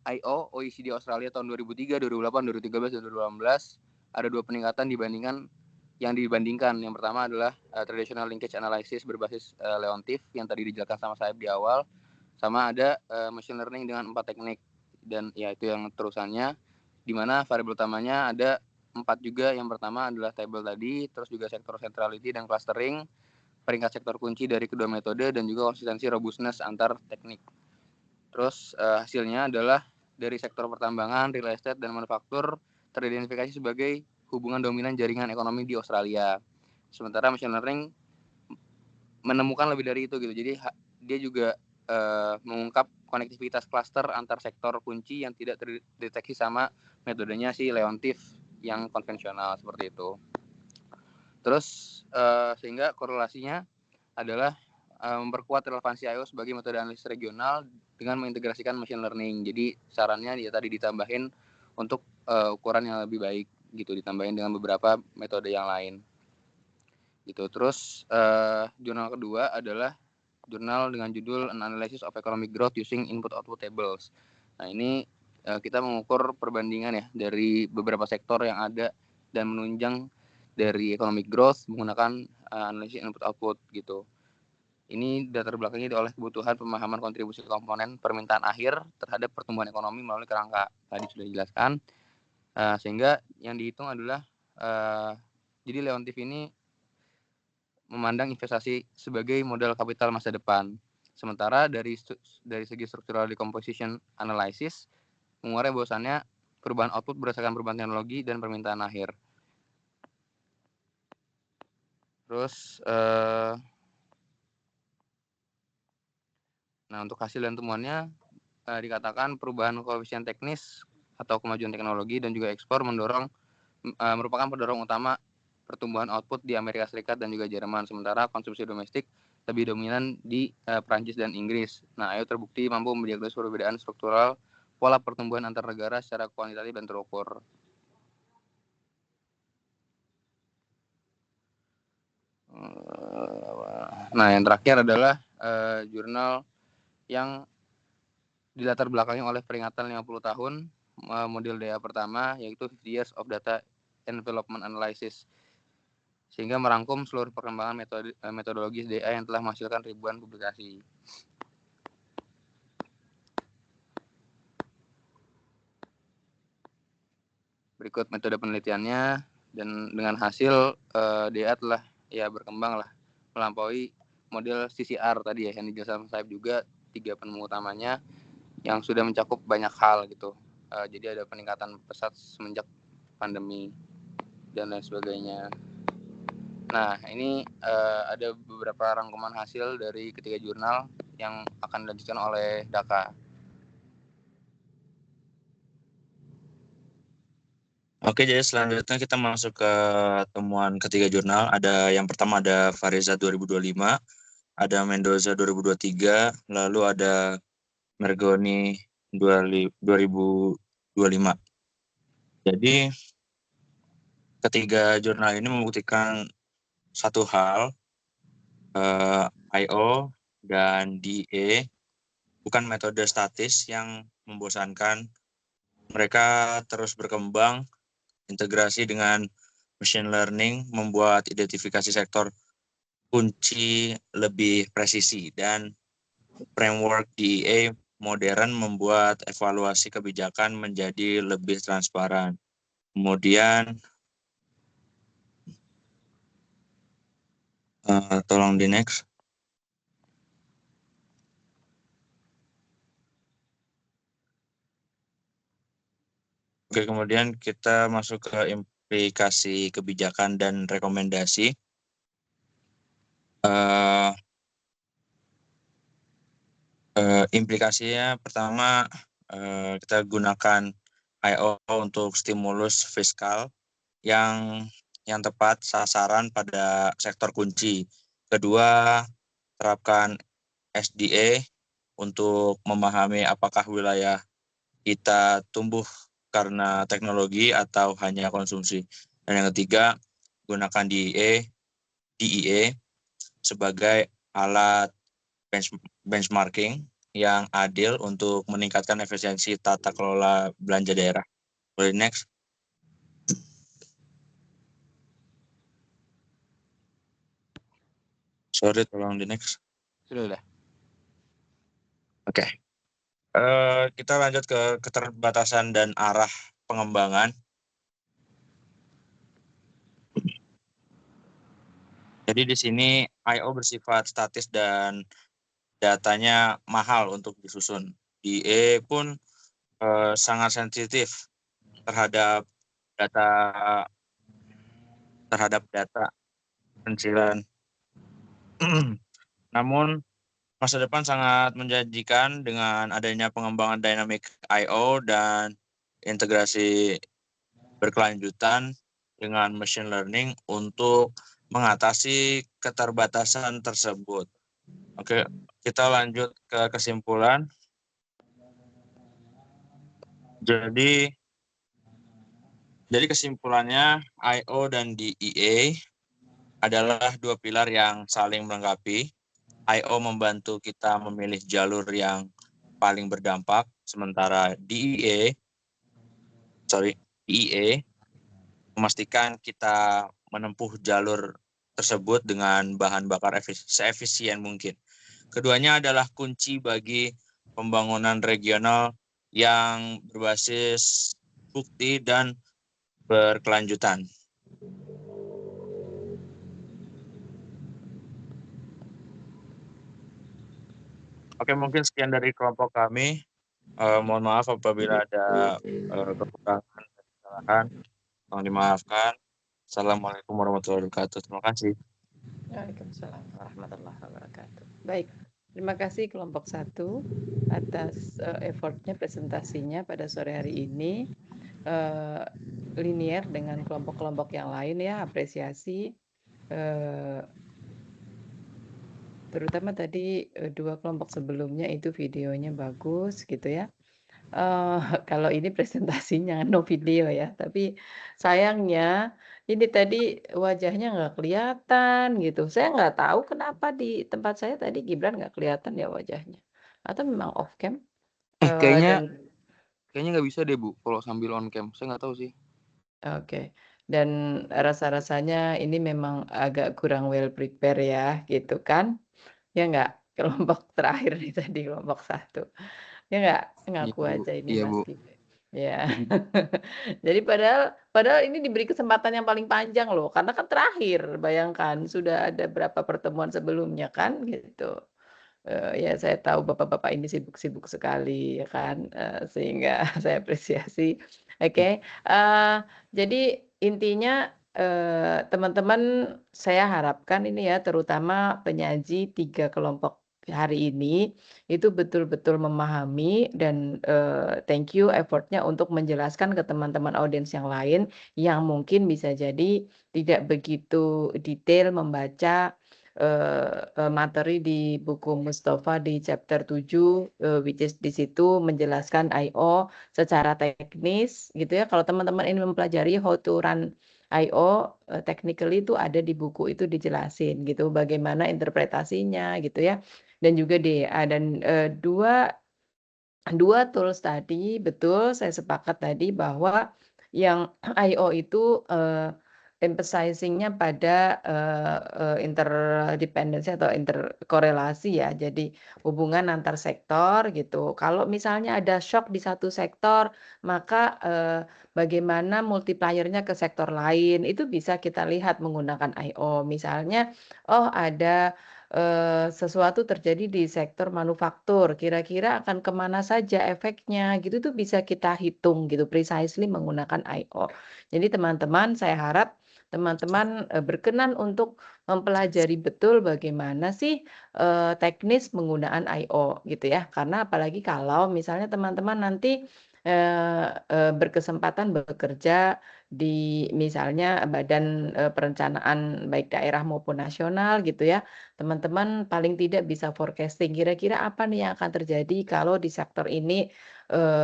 IO OECD Australia tahun 2003, 2008, 2013, dan 2018 ada 2 peningkatan dibandingkan. Yang pertama adalah traditional linkage analysis berbasis Leontief yang tadi dijelaskan sama saya di awal, sama ada machine learning dengan 4 teknik, dan ya itu yang terusannya, di mana variabel utamanya ada 4 juga. Yang pertama adalah table tadi, terus juga sektor centrality dan clustering, peringkat sektor kunci dari kedua metode, dan juga konsistensi robustness antar teknik. Terus hasilnya adalah dari sektor pertambangan, real estate, dan manufaktur teridentifikasi sebagai hubungan dominan jaringan ekonomi di Australia. Sementara machine learning menemukan lebih dari itu gitu. Jadi dia juga mengungkap konektivitas klaster antar sektor kunci yang tidak terdeteksi sama metodenya si Leontief yang konvensional seperti itu. Terus sehingga korelasinya adalah memperkuat relevansi IO sebagai metode analisis regional dengan mengintegrasikan machine learning. Jadi sarannya dia tadi ditambahin untuk ukuran yang lebih baik gitu, ditambahin dengan beberapa metode yang lain gitu. Terus jurnal kedua adalah jurnal dengan judul An Analysis of Economic Growth Using Input-Output Tables. Nah, ini kita mengukur perbandingan ya dari beberapa sektor yang ada dan menunjang dari economic growth menggunakan analisis input-output gitu. Ini latar belakangnya oleh kebutuhan pemahaman kontribusi komponen permintaan akhir terhadap pertumbuhan ekonomi melalui kerangka tadi sudah dijelaskan, sehingga yang dihitung adalah jadi Leontief ini memandang investasi sebagai modal kapital masa depan. Sementara dari segi structural decomposition analysis mengurai bahwasannya perubahan output berdasarkan perubahan teknologi dan permintaan akhir. Terus nah, untuk hasil dan temuannya dikatakan perubahan koefisien teknis atau kemajuan teknologi dan juga ekspor merupakan pendorong utama pertumbuhan output di Amerika Serikat dan juga Jerman, sementara konsumsi domestik lebih dominan di Prancis dan Inggris. Nah, IO terbukti mampu mendiagnosis perbedaan struktural pola pertumbuhan antar negara secara kuantitatif dan terukur. Nah, yang terakhir adalah jurnal yang dilatar belakangi oleh peringatan 50 tahun model DA pertama, yaitu 50 Years of Data Development Analysis, sehingga merangkum seluruh perkembangan metodologi DA yang telah menghasilkan ribuan publikasi. Berikut metode penelitiannya, dan dengan hasil DA telah berkembang lah melampaui model CCR tadi ya yang dijelaskan Saib juga, 3 penemu utamanya yang sudah mencakup banyak hal gitu. Jadi ada peningkatan pesat semenjak pandemi dan lain sebagainya. Nah, ini ada beberapa rangkuman hasil dari ketiga jurnal yang akan dilanjutkan oleh Daka. Oke, jadi selanjutnya kita masuk ke temuan ketiga jurnal. Yang pertama ada Fariza 2025, ada Mendoza 2023, lalu ada Mergoni 2025. Jadi ketiga jurnal ini membuktikan satu hal, I/O dan DE bukan metode statis yang membosankan. Mereka terus berkembang, integrasi dengan machine learning membuat identifikasi sektor kunci lebih presisi, dan framework DEA modern membuat evaluasi kebijakan menjadi lebih transparan. Kemudian tolong di next. Oke, kemudian kita masuk ke implikasi kebijakan dan rekomendasi. Implikasinya pertama, kita gunakan I/O untuk stimulus fiskal yang tepat sasaran pada sektor kunci. Kedua, terapkan SDA untuk memahami apakah wilayah kita tumbuh karena teknologi atau hanya konsumsi. Dan yang ketiga, gunakan DEA sebagai alat benchmarking yang adil untuk meningkatkan efisiensi tata kelola belanja daerah. Boleh next. Sorry, tolong di next. Sudah. Oke. Kita lanjut ke keterbatasan dan arah pengembangan. Jadi di sini I/O bersifat statis dan datanya mahal untuk disusun. DE pun sangat sensitif terhadap data pencilan. Namun masa depan sangat menjanjikan dengan adanya pengembangan dynamic I/O dan integrasi berkelanjutan dengan machine learning untuk mengatasi keterbatasan tersebut. Oke, kita lanjut ke kesimpulan. Jadi kesimpulannya, I/O dan DEA adalah dua pilar yang saling melengkapi. I/O membantu kita memilih jalur yang paling berdampak, sementara DEA memastikan kita menempuh jalur tersebut dengan bahan bakar seefisien mungkin. Keduanya adalah kunci bagi pembangunan regional yang berbasis bukti dan berkelanjutan. Oke, mungkin sekian dari kelompok kami. Mohon maaf apabila ada kekurangan dan kesalahan. Tolong dimaafkan. Assalamualaikum warahmatullahi wabarakatuh. Terima kasih. Waalaikumsalam warahmatullahi wabarakatuh. Baik, terima kasih kelompok 1 atas effortnya, presentasinya pada sore hari ini. Linier dengan kelompok-kelompok yang lain ya, apresiasi. Terutama tadi 2 kelompok sebelumnya itu videonya bagus gitu ya. Kalau ini presentasinya no video ya, tapi sayangnya ini tadi wajahnya nggak kelihatan gitu. Saya nggak tahu kenapa di tempat saya tadi Gibran nggak kelihatan ya wajahnya. Atau memang off cam? Kayaknya dan nggak bisa deh, Bu, kalau sambil on cam. Saya nggak tahu sih. Oke, dan rasa-rasanya ini memang agak kurang well prepare ya, gitu kan? Ya nggak? Kelompok terakhir nih tadi, kelompok 1. Ya nggak? Iya, Ngaku Bu. aja ini Iya, Mas Bu. Gibe. Ya. Jadi padahal ini diberi kesempatan yang paling panjang loh, karena kan terakhir, bayangkan sudah ada berapa pertemuan sebelumnya kan, gitu. Ya saya tahu bapak-bapak ini sibuk-sibuk sekali ya kan, sehingga saya apresiasi. Oke, jadi intinya, teman-teman saya harapkan ini ya, terutama penyaji 3 kelompok hari ini, itu betul-betul memahami dan, thank you effort-nya untuk menjelaskan ke teman-teman audiens yang lain, yang mungkin bisa jadi tidak begitu detail membaca materi di buku Mustafa di chapter 7, which is di situ menjelaskan I/O secara teknis gitu ya. Kalau teman-teman ini mempelajari how to run I/O, technically itu ada di buku itu dijelasin gitu, bagaimana interpretasinya gitu ya. Dan juga dan, dua tools tadi, betul saya sepakat tadi bahwa yang I/O itu, emphasizing-nya pada, interdependensi atau interkorelasi ya, jadi hubungan antar sektor gitu. Kalau misalnya ada shock di satu sektor, maka, bagaimana multiplier-nya ke sektor lain, itu bisa kita lihat menggunakan I/O. Misalnya, oh ada sesuatu terjadi di sektor manufaktur, kira-kira akan kemana saja efeknya, gitu tuh bisa kita hitung gitu, precisely menggunakan I/O. Jadi teman-teman, saya harap teman-teman, berkenan untuk mempelajari betul bagaimana sih, teknis penggunaan I/O gitu ya. Karena apalagi kalau misalnya teman-teman nanti, berkesempatan bekerja di misalnya badan, perencanaan baik daerah maupun nasional gitu ya, teman-teman paling tidak bisa forecasting kira-kira apa nih yang akan terjadi kalau di sektor ini,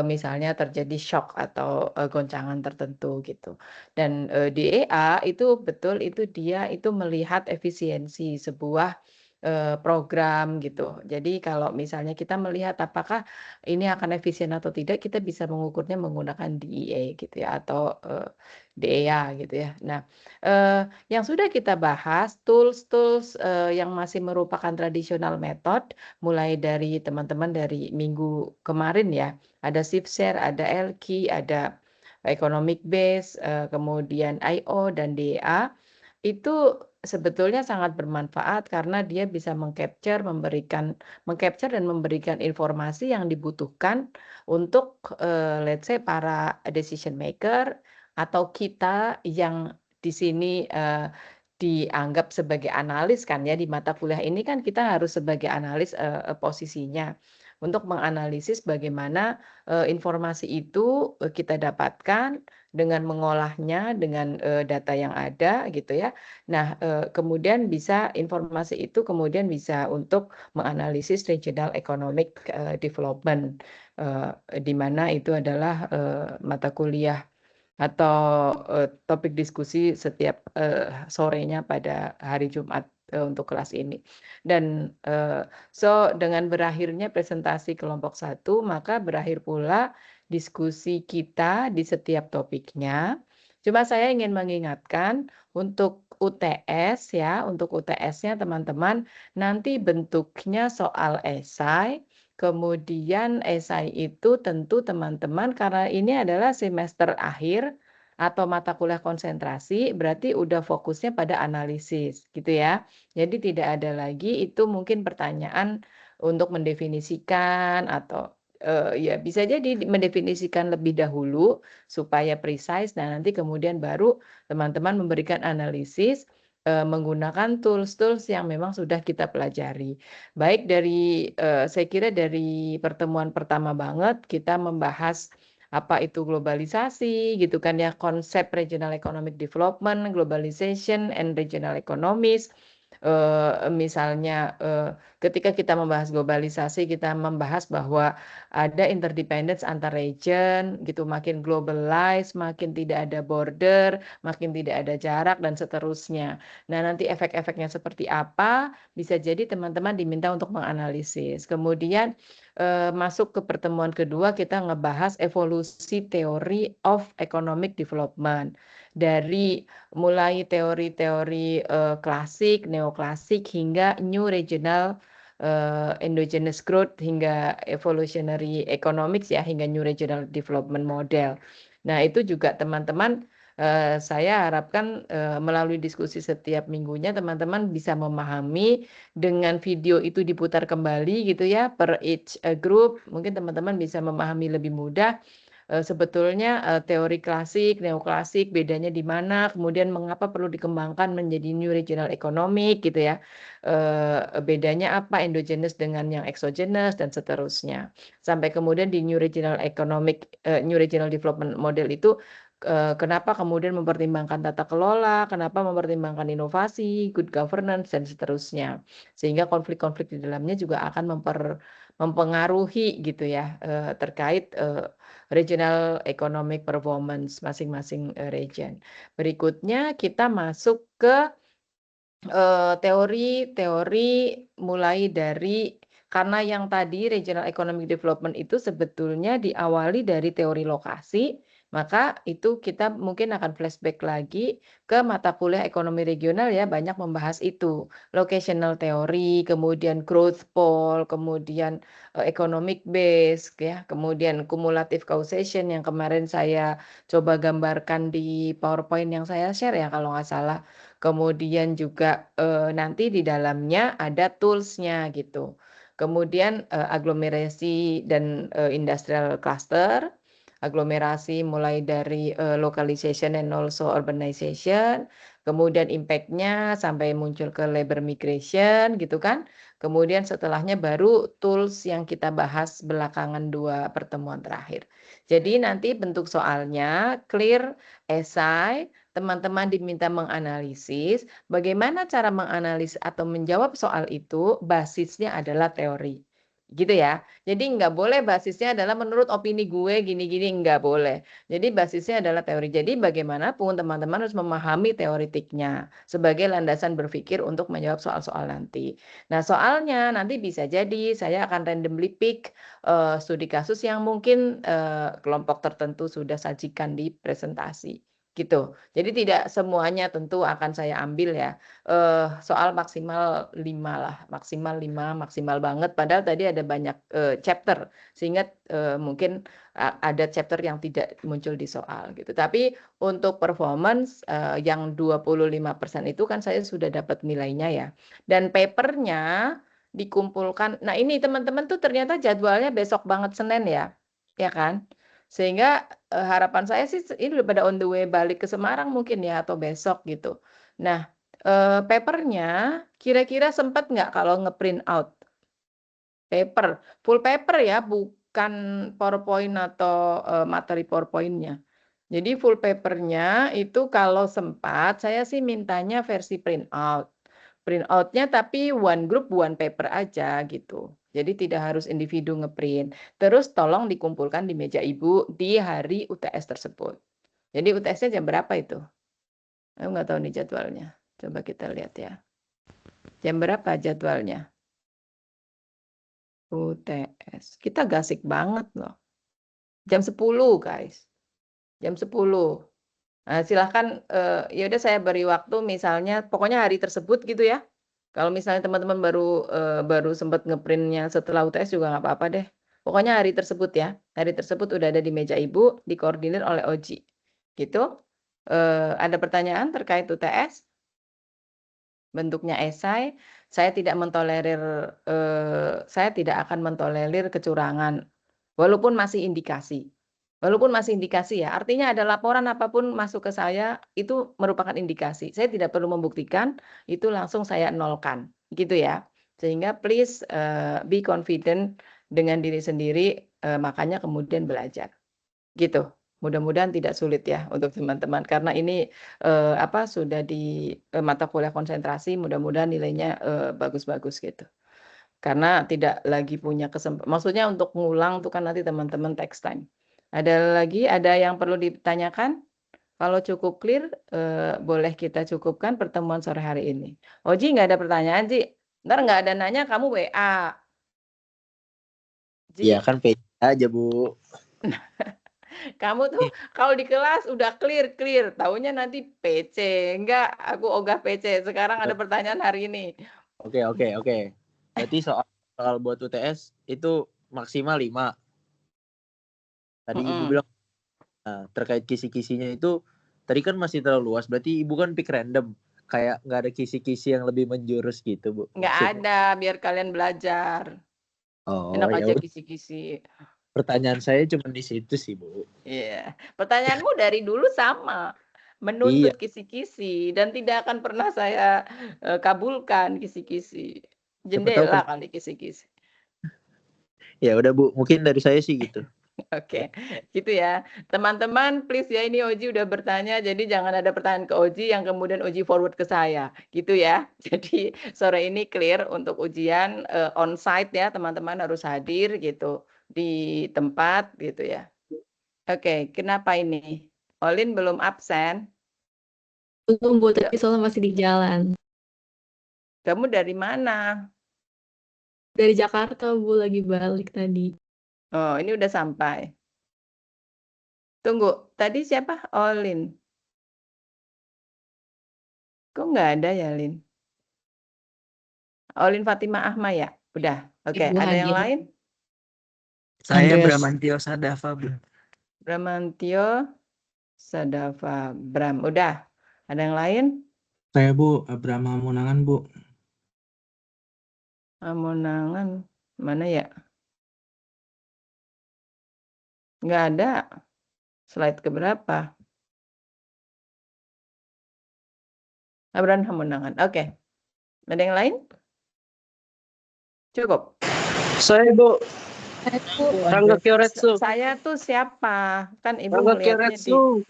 misalnya terjadi shock atau, goncangan tertentu gitu. Dan, DEA itu betul itu dia itu melihat efisiensi sebuah, program gitu. Jadi kalau misalnya kita melihat apakah ini akan efisien atau tidak, kita bisa mengukurnya menggunakan DEA gitu ya atau, DEA gitu ya. Nah, yang sudah kita bahas tools-tools, yang masih merupakan tradisional method, mulai dari teman-teman dari minggu kemarin ya, ada SIPSHARE, ada Elki, ada economic base, kemudian I/O dan DEA, itu sebetulnya sangat bermanfaat karena dia bisa meng-capture dan memberikan informasi yang dibutuhkan untuk, let's say para decision maker atau kita yang di sini, dianggap sebagai analis kan ya, di mata kuliah ini kan kita harus sebagai analis, posisinya. Untuk menganalisis bagaimana, informasi itu, kita dapatkan dengan mengolahnya dengan, data yang ada gitu ya. Nah, kemudian bisa informasi itu kemudian bisa untuk menganalisis regional economic, development, di mana itu adalah, mata kuliah atau, topik diskusi setiap, sorenya pada hari Jumat, untuk kelas ini. Dan, dengan berakhirnya presentasi kelompok 1, maka berakhir pula diskusi kita di setiap topiknya. Cuma saya ingin mengingatkan untuk UTS ya, untuk UTS-nya teman-teman, nanti bentuknya soal esai, kemudian esai itu tentu teman-teman karena ini adalah semester akhir atau mata kuliah konsentrasi, berarti udah fokusnya pada analisis gitu ya. Jadi tidak ada lagi itu mungkin pertanyaan untuk mendefinisikan atau, ya bisa jadi mendefinisikan lebih dahulu supaya precise, nah nanti kemudian baru teman-teman memberikan analisis, menggunakan tools-tools yang memang sudah kita pelajari. Baik dari, saya kira dari pertemuan pertama banget kita membahas apa itu globalisasi gitu kan ya, konsep regional economic development, globalization and regional economies. Misalnya, ketika kita membahas globalisasi, kita membahas bahwa ada interdependence antar region gitu, makin globalized, makin tidak ada border, makin tidak ada jarak dan seterusnya. Nah, nanti efek-efeknya seperti apa, bisa jadi teman-teman diminta untuk menganalisis. Kemudian, masuk ke pertemuan kedua kita ngebahas evolusi teori of economic development. Dari mulai teori-teori klasik, neoklasik hingga new regional endogenous growth hingga evolutionary economics ya hingga new regional development model. Nah, itu juga teman-teman saya harapkan melalui diskusi setiap minggunya teman-teman bisa memahami dengan video itu diputar kembali gitu ya per each group. Mungkin teman-teman bisa memahami lebih mudah sebetulnya teori klasik, neoklasik bedanya di mana, kemudian mengapa perlu dikembangkan menjadi new regional economic gitu ya. Bedanya apa endogenous dengan yang exogenous dan seterusnya. Sampai kemudian di new regional economic new regional development model itu kenapa kemudian mempertimbangkan tata kelola, kenapa mempertimbangkan inovasi, good governance, dan seterusnya. Sehingga konflik-konflik di dalamnya juga akan mempengaruhi gitu ya, terkait regional economic performance masing-masing region. Berikutnya kita masuk ke teori-teori mulai dari karena yang tadi regional economic development itu sebetulnya diawali dari teori lokasi, maka itu kita mungkin akan flashback lagi ke mata kuliah ekonomi regional ya, banyak membahas itu. Locational theory, kemudian growth pole, kemudian economic base ya, kemudian cumulative causation yang kemarin saya coba gambarkan di PowerPoint yang saya share ya kalau nggak salah. Kemudian juga nanti di dalamnya ada tools-nya gitu. Kemudian aglomerasi dan industrial cluster, aglomerasi mulai dari localization and also urbanization, kemudian impact-nya sampai muncul ke labor migration gitu kan. Kemudian setelahnya baru tools yang kita bahas belakangan 2 pertemuan terakhir. Jadi nanti bentuk soalnya clear, esai, teman-teman diminta menganalisis bagaimana cara menganalisis atau menjawab soal itu basisnya adalah teori. Gitu ya. Jadi nggak boleh basisnya adalah menurut opini gue gini-gini, nggak boleh. Jadi basisnya adalah teori. Jadi bagaimanapun teman-teman harus memahami teoritiknya sebagai landasan berpikir untuk menjawab soal-soal nanti. Nah soalnya nanti bisa jadi saya akan randomly pick studi kasus yang mungkin kelompok tertentu sudah sajikan di presentasi. Gitu. Jadi tidak semuanya tentu akan saya ambil ya. Soal maksimal 5 lah, maksimal 5, maksimal banget. Padahal tadi ada banyak chapter, sehingga mungkin ada chapter yang tidak muncul di soal gitu. Tapi untuk performance yang 25% itu kan saya sudah dapat nilainya ya. Dan papernya dikumpulkan. Nah ini teman-teman tuh ternyata jadwalnya besok banget Senin ya, ya kan? Sehingga harapan saya sih ini udah pada on the way balik ke Semarang mungkin ya atau besok gitu. Nah, papernya kira-kira sempat nggak kalau ngeprint out? Paper, full paper ya, bukan PowerPoint atau materi PowerPoint-nya. Jadi full papernya itu kalau sempat saya sih mintanya versi print out. Print out-nya tapi one group one paper aja gitu. Jadi tidak harus individu ngeprint. Terus tolong dikumpulkan di meja ibu di hari UTS tersebut. Jadi UTS-nya jam berapa itu? Aku nggak tahu nih jadwalnya. Coba kita lihat ya. Jam berapa jadwalnya? UTS. Kita gasik banget loh. Jam 10 guys. Jam 10. Nah, silahkan ya udah saya beri waktu misalnya pokoknya hari tersebut gitu ya. Kalau misalnya teman-teman baru sempat ngeprintnya setelah UTS juga nggak apa-apa deh. Pokoknya hari tersebut ya. Hari tersebut udah ada di meja ibu, dikoordinir oleh Oji. Gitu. Ada pertanyaan terkait UTS? Bentuknya esai. Saya tidak akan mentolerir kecurangan. Walaupun masih indikasi. Walaupun masih indikasi ya, artinya ada laporan apapun masuk ke saya, itu merupakan indikasi. Saya tidak perlu membuktikan, itu langsung saya nolkan, gitu ya. Sehingga please be confident dengan diri sendiri, makanya kemudian belajar. Gitu. Mudah-mudahan tidak sulit ya untuk teman-teman, karena ini sudah di mata kuliah konsentrasi, mudah-mudahan nilainya bagus-bagus gitu. Karena tidak lagi punya kesempatan, maksudnya untuk ngulang tuh kan nanti teman-teman text time. Ada yang perlu ditanyakan? Kalau cukup clear, boleh kita cukupkan pertemuan sore hari ini. Oji nggak ada pertanyaan, Ji. Ntar nggak ada nanya, kamu WA. Ji. Ya kan PC aja, Bu. Kamu tuh kalau di kelas udah clear, taunya nanti PC. Enggak, aku ogah PC. Sekarang ada pertanyaan hari ini. Oke. Berarti soal buat UTS itu maksimal 5. Tadi Ibu bilang terkait kisi-kisinya itu tadi kan masih terlalu luas. Berarti Ibu kan pick random. Kayak nggak ada kisi-kisi yang lebih menjurus gitu, Bu. Nggak ada, biar kalian belajar. Oh, Enak ya aja udah. kisi-kisi. Pertanyaan saya cuma di situ sih, Bu. Iya. Pertanyaanmu dari dulu sama. Menuntut kisi-kisi dan tidak akan pernah saya kabulkan kisi-kisi. Jendela kali kisi-kisi. Ya udah, Bu. Mungkin dari saya sih gitu. Oke, gitu ya. Teman-teman, please ya, ini Oji udah bertanya, jadi jangan ada pertanyaan ke Oji yang kemudian Oji forward ke saya, gitu ya. Jadi sore ini clear untuk ujian on-site ya, teman-teman harus hadir gitu di tempat gitu ya. Oke, kenapa ini? Olin belum absen? Belum, Bu, tapi soalnya masih di jalan. Kamu dari mana? Dari Jakarta, Bu, lagi balik tadi. Oh, ini udah sampai. Tunggu, tadi siapa? Olin. Kok nggak ada ya, Lin? Olin Fatima Ahmad ya? Udah. Oke, Ibu ada yang hadir. lain? Saya Bramantio Sadafa, Bu. Bramantio Sadafa Bram. Udah. Ada yang lain? Saya, Bu, Abraham Hamonangan, Bu. Hamonangan. Mana ya? Nggak ada. Slide keberapa? Abraham Hamonangan. Oke. Ada yang lain? Cukup. Saya, Bu. Rangga Kyoretsu. Saya tuh siapa? Kan Ibu Rangga melihatnya di... Kyoretsu.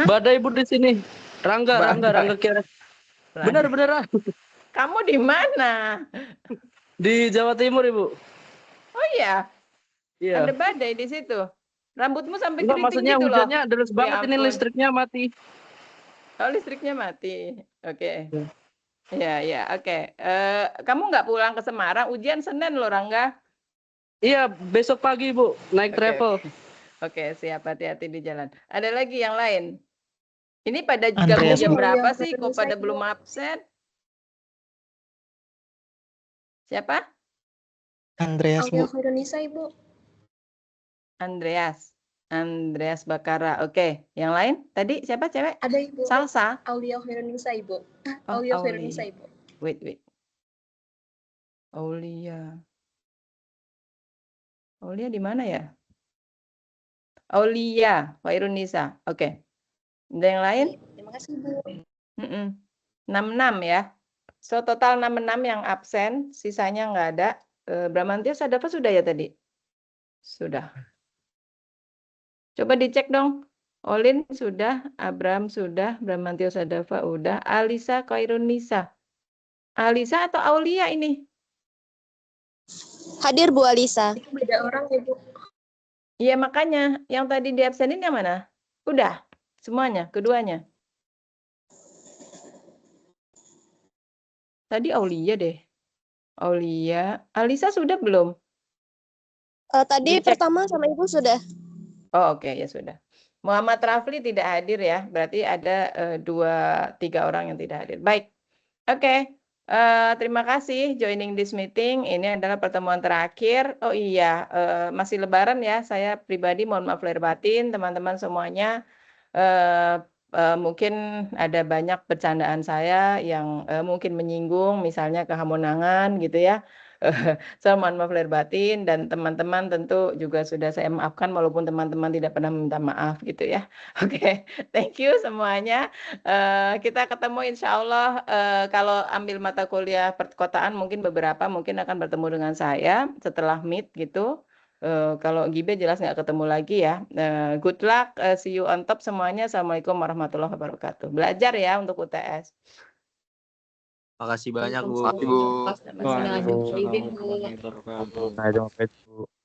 Badai, Bu, di sini. Rangga Kyoretsu. Benar. Kamu di mana? Di Jawa Timur, Ibu. Oh iya. Iya. Ada badai di situ. Rambutmu sampai Enggak, keriting maksudnya gitu loh. hujannya deras banget, ini ampun. listriknya mati. Oh, listriknya mati. Oke. Ya, oke. Kamu nggak pulang ke Semarang? Ujian Senin loh, Rangga. Iya, besok pagi, Bu. Naik travel. Oke, siap. Hati-hati di jalan. Ada lagi yang lain? Ini pada gabung jam berapa sih? Kok pada belum absen? Siapa? Andreas, Bu. Indonesia, Ibu. Andreas Bakara. Oke, yang lain? Tadi siapa cewek? Ada, Ibu. Salsa. Aulia Indonesia, Ibu. Oh, Aulia Aulia. Indonesia, Ibu. Wait. Aulia di mana ya? Aulia Wairunisa. Oke. Ada yang lain? Terima kasih, Bu. 66 ya. So total 66 yang absen, sisanya nggak ada. Bramantio Sadafa sudah ya tadi? Sudah. Coba dicek dong. Olin sudah, Abram sudah, Bramantio Sadafa udah, Alisa Koirunisa. Alisa atau Aulia ini? Hadir, Bu Alisa. Itu beda orang, ya, Bu. Iya, makanya yang tadi di absenin yang mana? Udah, semuanya, keduanya. Tadi Aulia deh. Aulia. Alisa sudah belum? Tadi Dicek. pertama sama Ibu sudah. Oh, oke, ya sudah. Muhammad Rafli tidak hadir ya. Berarti ada 2-3 orang yang tidak hadir. Baik. Oke. Terima kasih joining this meeting. Ini adalah pertemuan terakhir. Oh iya, masih lebaran ya. Saya pribadi mohon maaf lahir batin, teman-teman semuanya. Mungkin ada banyak bercandaan saya yang mungkin menyinggung, misalnya kehamonangan gitu ya. Saya mohon maaf lahir batin, dan teman-teman tentu juga sudah saya maafkan walaupun teman-teman tidak pernah meminta maaf gitu ya. Oke, thank you semuanya. Kita ketemu insya Allah kalau ambil mata kuliah perkotaan mungkin beberapa mungkin akan bertemu dengan saya setelah meet gitu. Kalau Gibe jelas nggak ketemu lagi ya. Good luck, see you on top semuanya. Assalamualaikum warahmatullahi wabarakatuh. Belajar ya untuk UTS. Makasih banyak, Bu. Makasih, Bu. Waalaikumsalam. Waalaikumsalam warahmatullahi wabarakatuh.